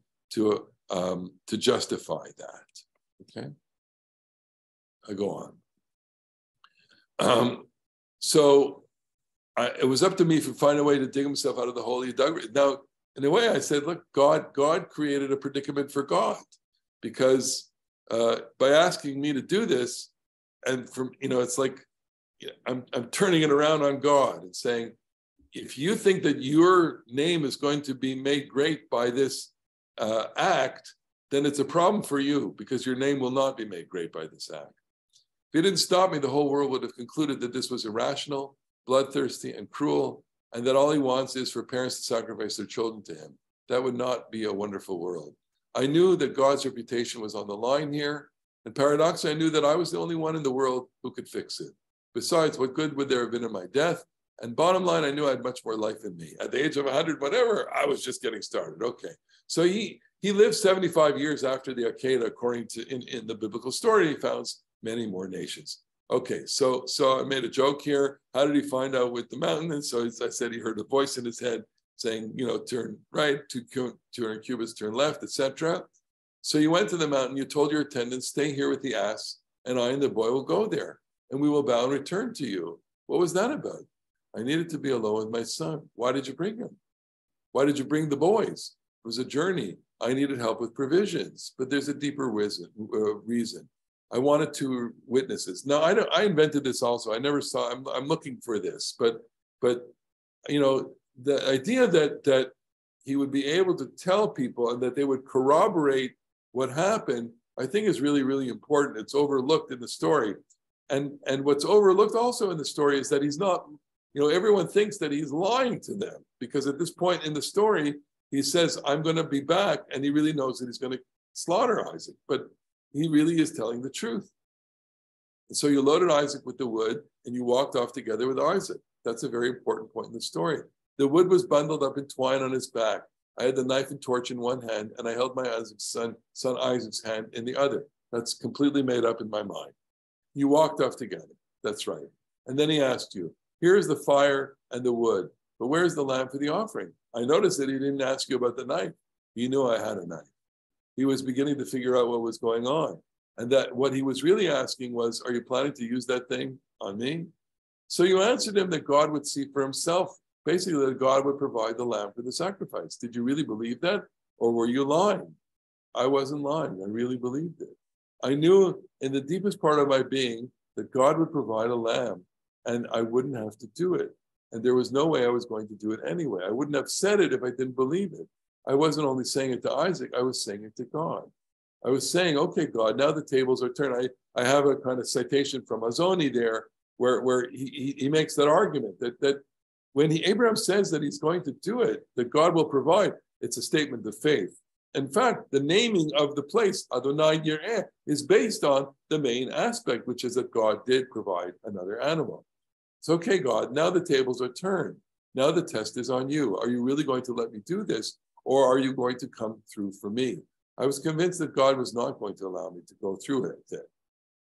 Speaker 1: justify that. Okay. I go on. So it was up to me to find a way to dig himself out of the hole he dug. Now, in a way, I said, look, God created a predicament for God, because by asking me to do this, and from it's like, I'm turning it around on God and saying, if you think that your name is going to be made great by this act, then it's a problem for you, because your name will not be made great by this act. If he didn't stop me, the whole world would have concluded that this was irrational, bloodthirsty, and cruel, and that all he wants is for parents to sacrifice their children to him. That would not be a wonderful world. I knew that God's reputation was on the line here, and paradoxically, I knew that I was the only one in the world who could fix it. Besides, what good would there have been in my death? And bottom line, I knew I had much more life in me. At the age of 100, whatever, I was just getting started. Okay. So he lived 75 years after the Akeda, according to in the biblical story. He founds many more nations. Okay, so I made a joke here. How did he find out with the mountain? And so I said he heard a voice in his head saying, turn right, 200 cubits, turn left, etc. So you went to the mountain, you told your attendants, stay here with the ass, and I and the boy will go there, and we will bow and return to you. What was that about? I needed to be alone with my son. Why did you bring him? Why did you bring the boys? It was a journey. I needed help with provisions, but there's a deeper reason. I wanted 2 witnesses. Now, I invented this also. I never saw, I'm looking for this, but the idea that he would be able to tell people and that they would corroborate what happened, I think is really, really important. It's overlooked in the story. And what's overlooked also in the story is that he's not, everyone thinks that he's lying to them, because at this point in the story, he says, I'm going to be back. And he really knows that he's going to slaughter Isaac, but he really is telling the truth. And so you loaded Isaac with the wood and you walked off together with Isaac. That's a very important point in the story. The wood was bundled up in twine on his back. I had the knife and torch in one hand, and I held my son Isaac's hand in the other. That's completely made up in my mind. You walked off together. That's right. And then he asked you, here's the fire and the wood, but where's the lamb for the offering? I noticed that he didn't ask you about the knife. He knew I had a knife. He was beginning to figure out what was going on. And that what he was really asking was, are you planning to use that thing on me? So you answered him that God would see for himself, basically that God would provide the lamb for the sacrifice. Did you really believe that? Or were you lying? I wasn't lying. I really believed it. I knew in the deepest part of my being that God would provide a lamb and I wouldn't have to do it. And there was no way I was going to do it anyway. I wouldn't have said it if I didn't believe it. I wasn't only saying it to Isaac, I was saying it to God. I was saying, okay, God, now the tables are turned. I have a kind of citation from Azoni there where he makes that argument that when Abraham says that he's going to do it, that God will provide, it's a statement of faith. In fact, the naming of the place, Adonai Yireh, is based on the main aspect, which is that God did provide another animal. It's okay, God, now the tables are turned. Now the test is on you. Are you really going to let me do this? Or are you going to come through for me? I was convinced that God was not going to allow me to go through it.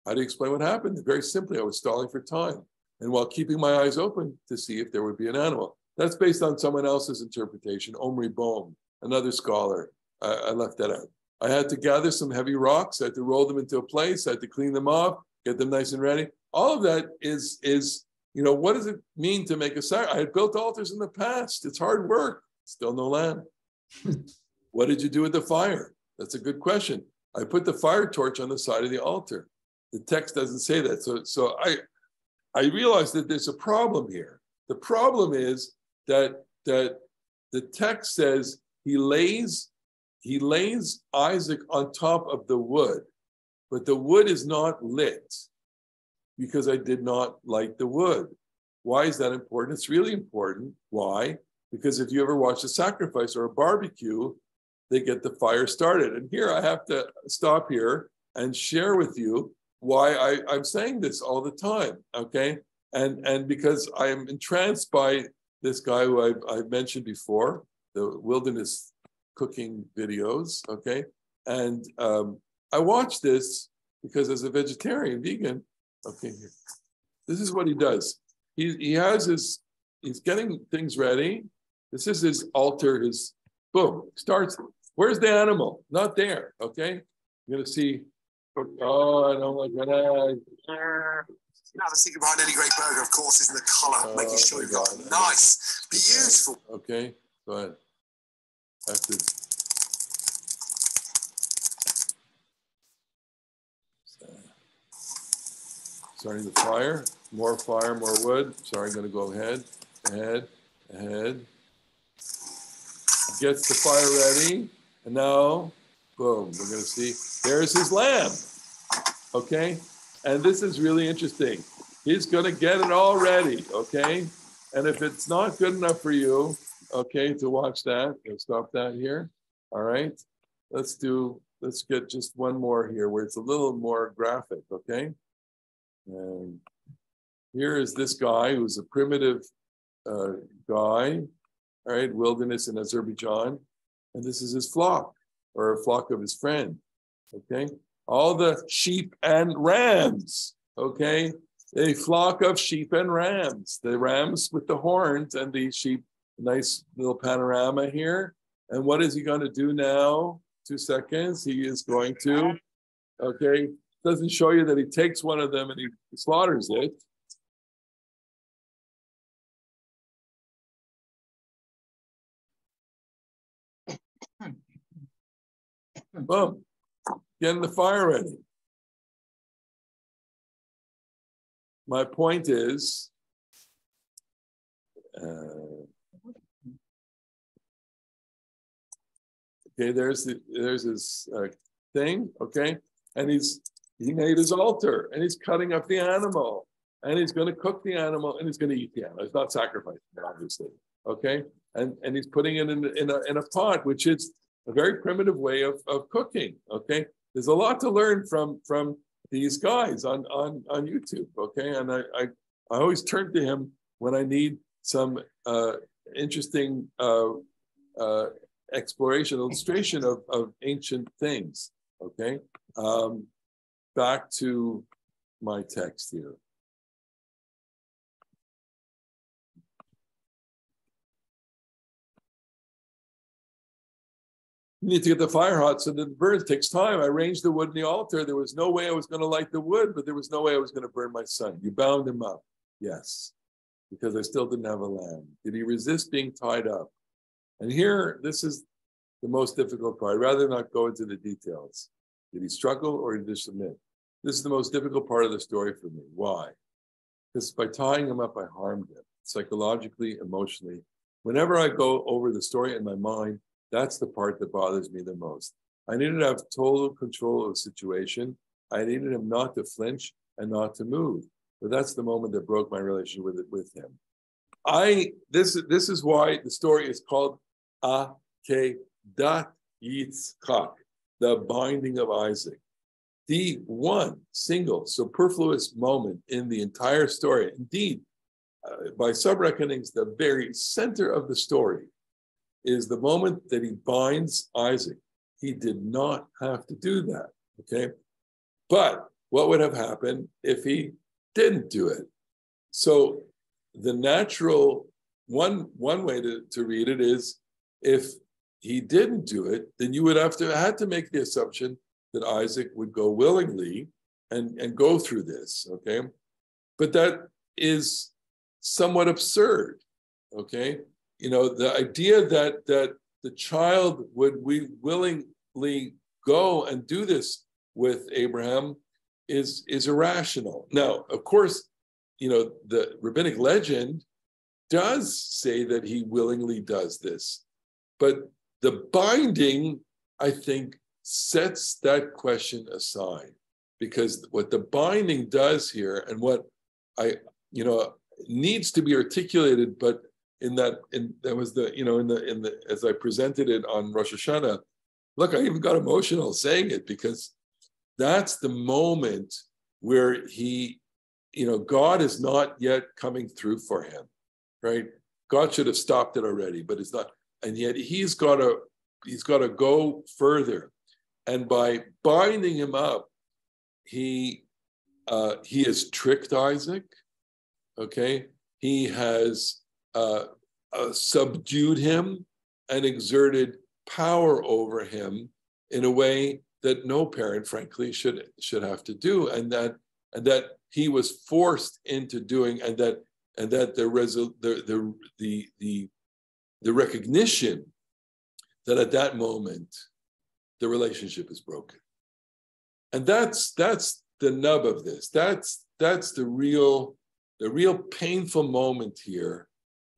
Speaker 1: How do you explain what happened? Very simply, I was stalling for time. And while keeping my eyes open to see if there would be an animal. That's based on someone else's interpretation, Omri Bohm, another scholar. I left that out. I had to gather some heavy rocks. I had to roll them into a place. I had to clean them off, get them nice and ready. All of that is what does it mean to make a sacrifice? I had built altars in the past. It's hard work. Still no lamb. What did you do with the fire? That's a good question. I put the fire torch on the side of the altar. The text doesn't say that. So I realized that there's a problem here. The problem is that the text says he lays Isaac on top of the wood, but the wood is not lit because I did not light the wood. Why is that important? It's really important. Why? Because if you ever watch a sacrifice or a barbecue, they get the fire started. And here I have to stop here and share with you why I'm saying this all the time, okay? And because I am entranced by this guy who I've mentioned before, the wilderness cooking videos, okay? And I watch this because as a vegetarian, vegan, okay, this is what he does. He's getting things ready. This is his altar, boom, starts. Where's the animal? Not there, okay? You're gonna see, oh, I don't like that.
Speaker 3: Now, the secret behind any great burger, of course, is in the colour, making sure you've got nice, beautiful.
Speaker 1: Okay, go ahead. After. Starting the fire. more fire, more wood. Sorry, I'm going to go ahead. Gets the fire ready. And now, boom, we're going to see, there's his lamb. Okay? And this is really interesting. He's going to get it all ready. Okay? And if it's not good enough for you, okay, to watch that, we'll stop that here. All right? Let's get just one more here where it's a little more graphic. Okay? And here is this guy who's a primitive guy, all right, wilderness in Azerbaijan. And this is his flock, or a flock of his friend, okay? All the sheep and rams, okay? A flock of sheep and rams. The rams with the horns and the sheep, nice little panorama here. And what is he going to do now? 2 seconds. He is going to, okay, doesn't show you that he takes one of them and he slaughters it. Boom, getting the fire ready. My point is, okay, there's his thing, okay, and he made his altar, and he's cutting up the animal, and he's going to cook the animal, and he's going to eat the animal. He's not sacrificing it, obviously, okay, and he's putting it in a pot, which is a very primitive way of cooking. Okay, there's a lot to learn from these guys on YouTube. Okay, and I always turn to him when I need some interesting exploration, illustration of ancient things. Okay, back to my text here. You need to get the fire hot so that it burns. It takes time. I arranged the wood in the altar. There was no way I was going to light the wood, but there was no way I was going to burn my son. You bound him up. Yes, because I still didn't have a lamb. Did he resist being tied up? And here, this is the most difficult part. I'd rather not go into the details. Did he struggle or did he submit? This is the most difficult part of the story for me. Why? Because by tying him up, I harmed him psychologically, emotionally. Whenever I go over the story in my mind, that's the part that bothers me the most. I needed to have total control of the situation. I needed him not to flinch and not to move. But that's the moment that broke my relationship with him. This is why the story is called Akeda Yitzchak, the binding of Isaac. The one single superfluous moment in the entire story. Indeed, by some reckonings, the very center of the story is the moment that he binds Isaac. He did not have to do that, okay? But what would have happened if he didn't do it? So the natural, one way to read it is, if he didn't do it, then you would have had to make the assumption that Isaac would go willingly and go through this, okay? But that is somewhat absurd, okay? You know, the idea that the child would willingly go and do this with Abraham is irrational. Now, of course, you know, the rabbinic legend does say that he willingly does this, but the binding, I think, sets that question aside, because what the binding does here, and what needs to be articulated, but as I presented it on Rosh Hashanah, look, I even got emotional saying it, because that's the moment where God is not yet coming through for him, right? God should have stopped it already, but it's not, and yet he's got to go further, and by binding him up, he has tricked Isaac, okay? He has subdued him and exerted power over him in a way that no parent, frankly, should have to do, and that he was forced into doing, and that the recognition that at that moment the relationship is broken, and that's the nub of this. That's the real the real painful moment here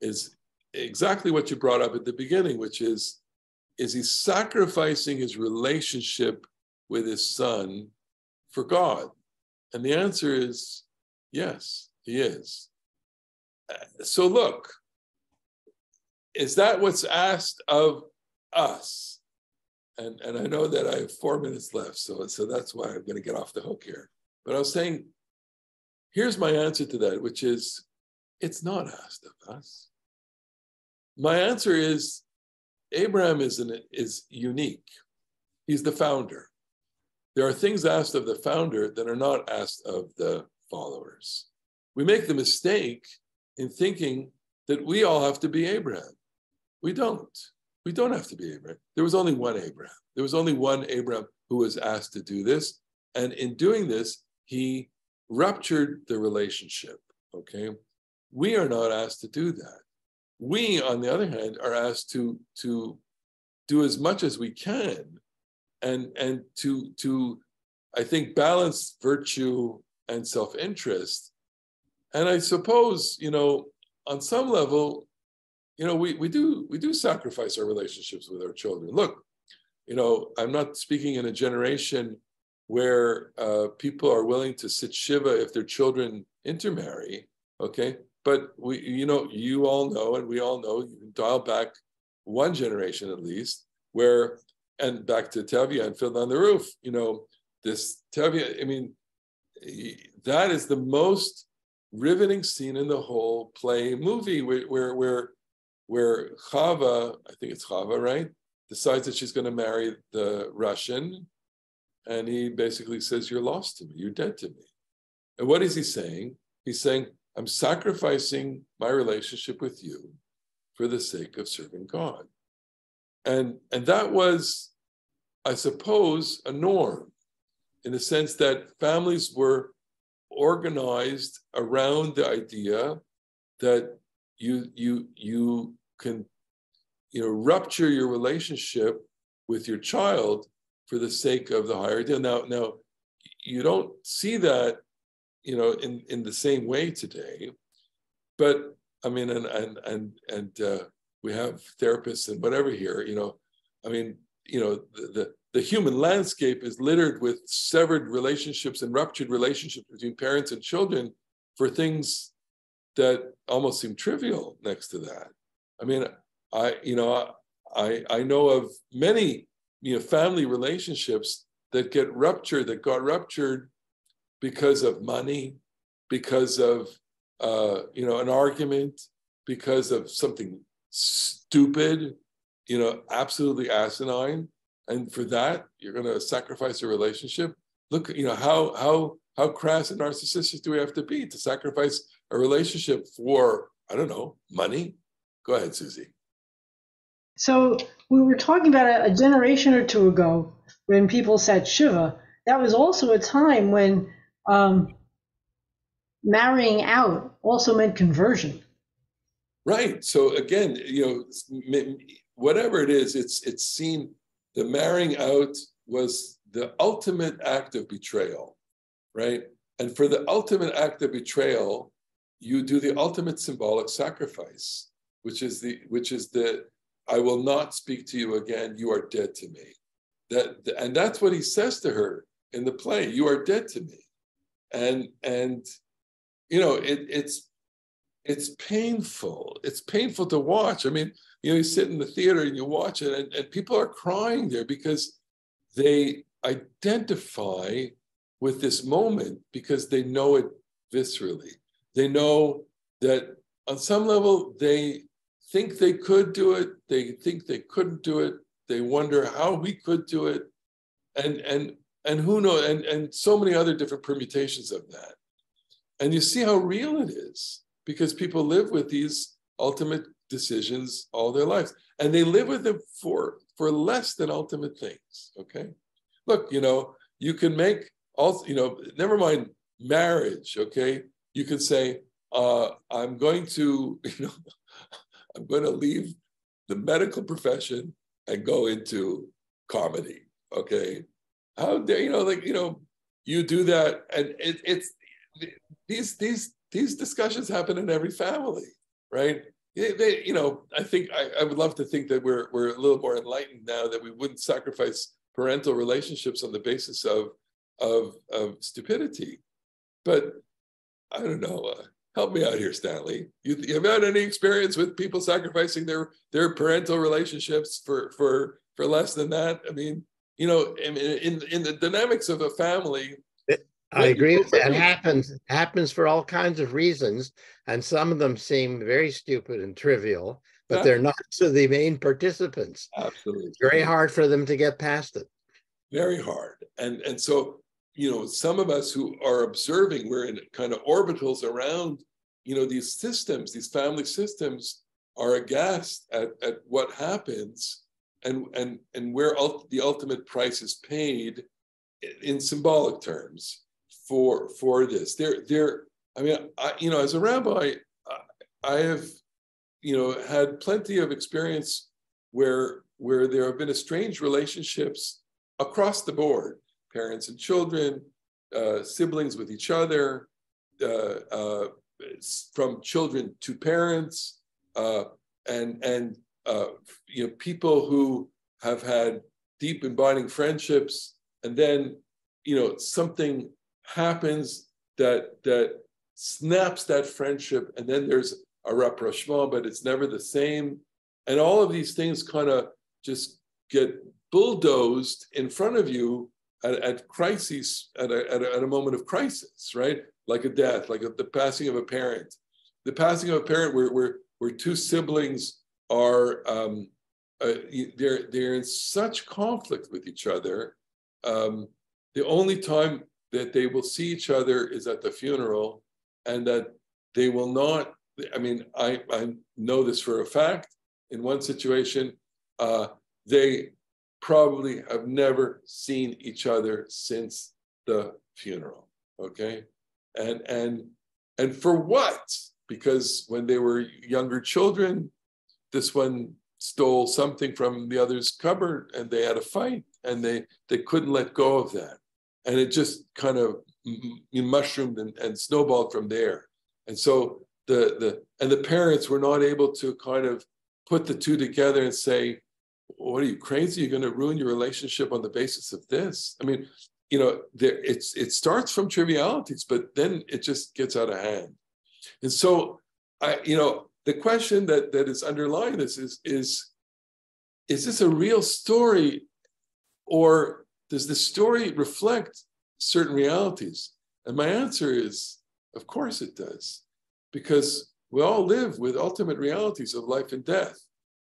Speaker 1: is exactly what you brought up at the beginning, which is he sacrificing his relationship with his son for God? And the answer is yes, he is. So look, is that what's asked of us? And I know that I have 4 minutes left, so that's why I'm going to get off the hook here. But I was saying, here's my answer to that, which is, it's not asked of us. My answer is, Abraham is unique. He's the founder. There are things asked of the founder that are not asked of the followers. We make the mistake in thinking that we all have to be Abraham. We don't. We don't have to be Abraham. There was only one Abraham. There was only one Abraham who was asked to do this. And in doing this, he ruptured the relationship, okay? We are not asked to do that. We, on the other hand, are asked to do as much as we can and to I think, balance virtue and self-interest. And I suppose, on some level, we do sacrifice our relationships with our children. Look, I'm not speaking in a generation where people are willing to sit shiva if their children intermarry, okay? But you all know, and we all know, you can dial back one generation at least, where, and back to Tevye and Fiddler on the Roof, this Tevye, that is the most riveting scene in the whole play movie where Chava, I think it's Chava, right, decides that she's going to marry the Russian, and he basically says, "You're lost to me, you're dead to me." And what is he saying? He's saying, I'm sacrificing my relationship with you for the sake of serving God. And that was, I suppose, a norm, in the sense that families were organized around the idea that you can rupture your relationship with your child for the sake of the higher ideal. Now you don't see that in the same way today, but and we have therapists and whatever here. The human landscape is littered with severed relationships and ruptured relationships between parents and children for things that almost seem trivial next to that. I know of many family relationships that got ruptured because of money, because of an argument, because of something stupid, absolutely asinine. And for that, you're going to sacrifice a relationship. Look, how crass and narcissistic do we have to be to sacrifice a relationship for, I don't know, money? Go ahead, Susie.
Speaker 4: So we were talking about a generation or two ago when people said Shiva. That was also a time when marrying out also meant conversion.
Speaker 1: Right. So again, whatever it is, it's seen. The marrying out was the ultimate act of betrayal, right? And for the ultimate act of betrayal, you do the ultimate symbolic sacrifice, which is the I will not speak to you again. You are dead to me. And that's what he says to her in the play. You are dead to me. And it's painful. It's painful to watch. You sit in the theater and you watch it, and people are crying there because they identify with this moment because they know it viscerally. They know that on some level they think they could do it. They think they couldn't do it. They wonder how we could do it, and who knows, and so many other different permutations of that. And you see how real it is because people live with these ultimate decisions all their lives, and they live with them for less than ultimate things. Okay, look, you can make never mind marriage. Okay, you can say, I'm going to leave the medical profession and go into comedy. Okay, how dare you do that? And it's these these discussions happen in every family, right? I think I would love to think that we're a little more enlightened now, that we wouldn't sacrifice parental relationships on the basis of stupidity. But I don't know. Help me out here, Stanley. You have had any experience with people sacrificing their parental relationships for less than that? I mean, in the dynamics of a family.
Speaker 5: I agree. That happens for all kinds of reasons, and some of them seem very stupid and trivial, but they're not to the main participants.
Speaker 1: Absolutely,
Speaker 5: it's very hard for them to get past it.
Speaker 1: Very hard, and so some of us who are observing, we're in kind of orbitals around, these systems, these family systems, are aghast at what happens, and where the ultimate price is paid in symbolic terms for this. I mean, as a rabbi, I have, had plenty of experience where there have been estranged relationships across the board, parents and children, siblings with each other, from children to parents, and people who have had deep and binding friendships, and then something happens that snaps that friendship, and then there's a rapprochement, but it's never the same. And all of these things kind of just get bulldozed in front of you at crises, at a moment of crisis, right? Like a death, like the passing of a parent. The passing of a parent where two siblings are, they're in such conflict with each other. The only time that they will see each other is at the funeral, and that they will not, I mean, I know this for a fact. In one situation, they probably have never seen each other since the funeral, okay? And for what? Because when they were younger children, this one stole something from the other's cupboard, and they had a fight, and they couldn't let go of that. And it just kind of mushroomed and snowballed from there. And so the parents were not able to kind of put the two together and say, what are you, crazy? You're going to ruin your relationship on the basis of this? I mean, it starts from trivialities, but then it just gets out of hand. And so, the question that is underlying this is this a real story, or does the story reflect certain realities? And my answer is, of course it does, because we all live with ultimate realities of life and death,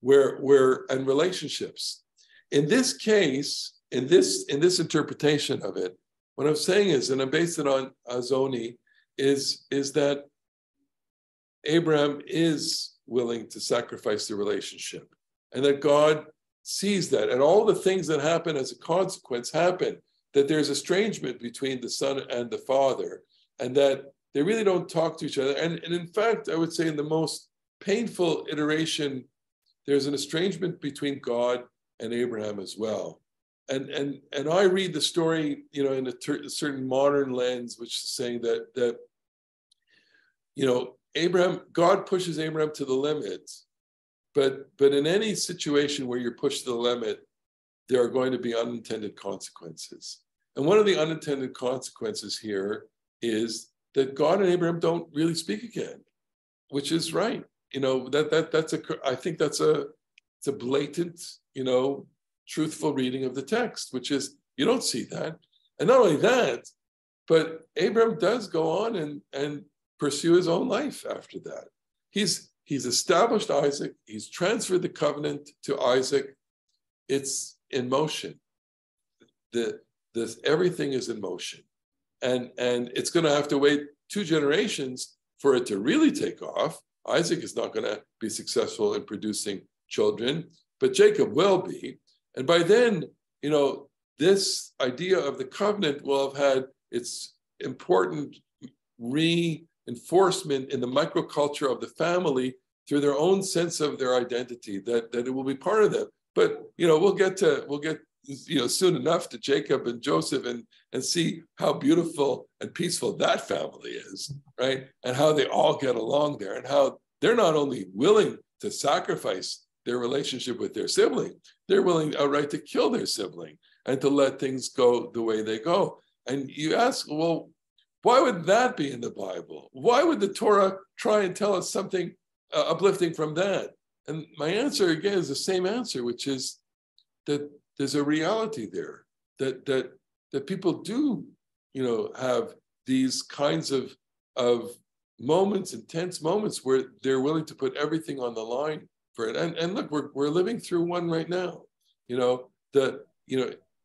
Speaker 1: and relationships. In this case, in this interpretation of it, what I'm saying is, and I based it on Azoni, is that Abraham is willing to sacrifice the relationship, and that God sees that, and all the things that happen as a consequence happen, that there's estrangement between the son and the father, and that they really don't talk to each other. And in fact, I would say in the most painful iteration, there's an estrangement between God and Abraham as well. And I read the story, in a certain modern lens, which is saying that God pushes Abraham to the limit, but in any situation where you're pushed to the limit, there are going to be unintended consequences. And one of the unintended consequences here is that God and Abraham don't really speak again, which is right. I think it's a blatant, truthful reading of the text, which is, you don't see that. And not only that, but Abraham does go on and pursue his own life after that. He's established Isaac. He's transferred the covenant to Isaac. It's in motion. Everything is in motion. And it's going to have to wait 2 generations for it to really take off. Isaac is not going to be successful in producing children, but Jacob will be. And by then, this idea of the covenant will have had its important reinforcement in the microculture of the family through their own sense of their identity, that it will be part of them. But we'll get soon enough to Jacob and Joseph and see how beautiful and peaceful that family is, right? And how they all get along there, and how they're not only willing to sacrifice their relationship with their sibling, they're willing outright to kill their sibling and to let things go the way they go. And you ask, well, why would that be in the Bible? Why would the Torah try and tell us something uplifting from that? And my answer, again, is the same answer, which is that there's a reality there, that people do, have these kinds of moments, intense moments, where they're willing to put everything on the line for it. And look, we're living through one right now.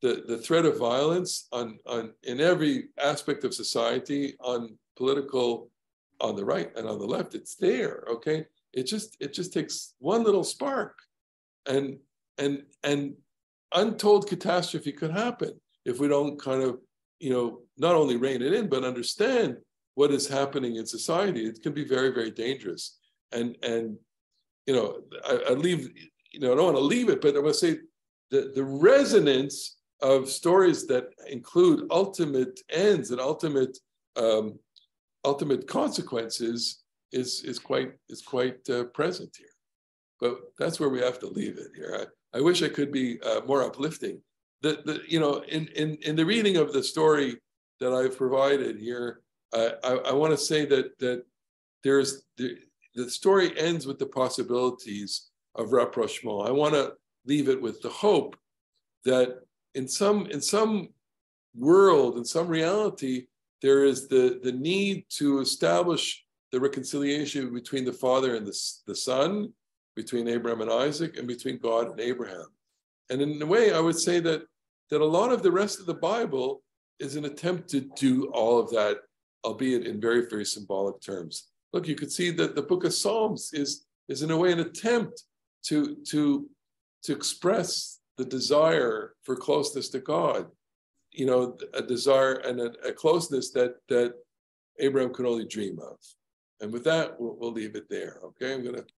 Speaker 1: The threat of violence in every aspect of society, on political, on the right and on the left, it's there. Okay, it just takes one little spark, and untold catastrophe could happen if we don't kind of, not only rein it in, but understand what is happening in society. It can be very, very dangerous. And I leave, I don't want to leave it, but I want to say the resonance of stories that include ultimate ends and ultimate consequences is quite present here. But that's where we have to leave it here. I wish I could be more uplifting. In the reading of the story that I've provided here, I want to say that the story ends with the possibilities of rapprochement. I want to leave it with the hope that in some world, in some reality, there is the need to establish the reconciliation between the Father and the Son, between Abraham and Isaac, and between God and Abraham. And in a way, I would say that a lot of the rest of the Bible is an attempt to do all of that, albeit in very, very symbolic terms. Look, you could see that the book of Psalms is in a way an attempt to express the desire for closeness to God, a desire and a closeness that Abraham could only dream of. And with that, we'll leave it there. Okay, I'm going to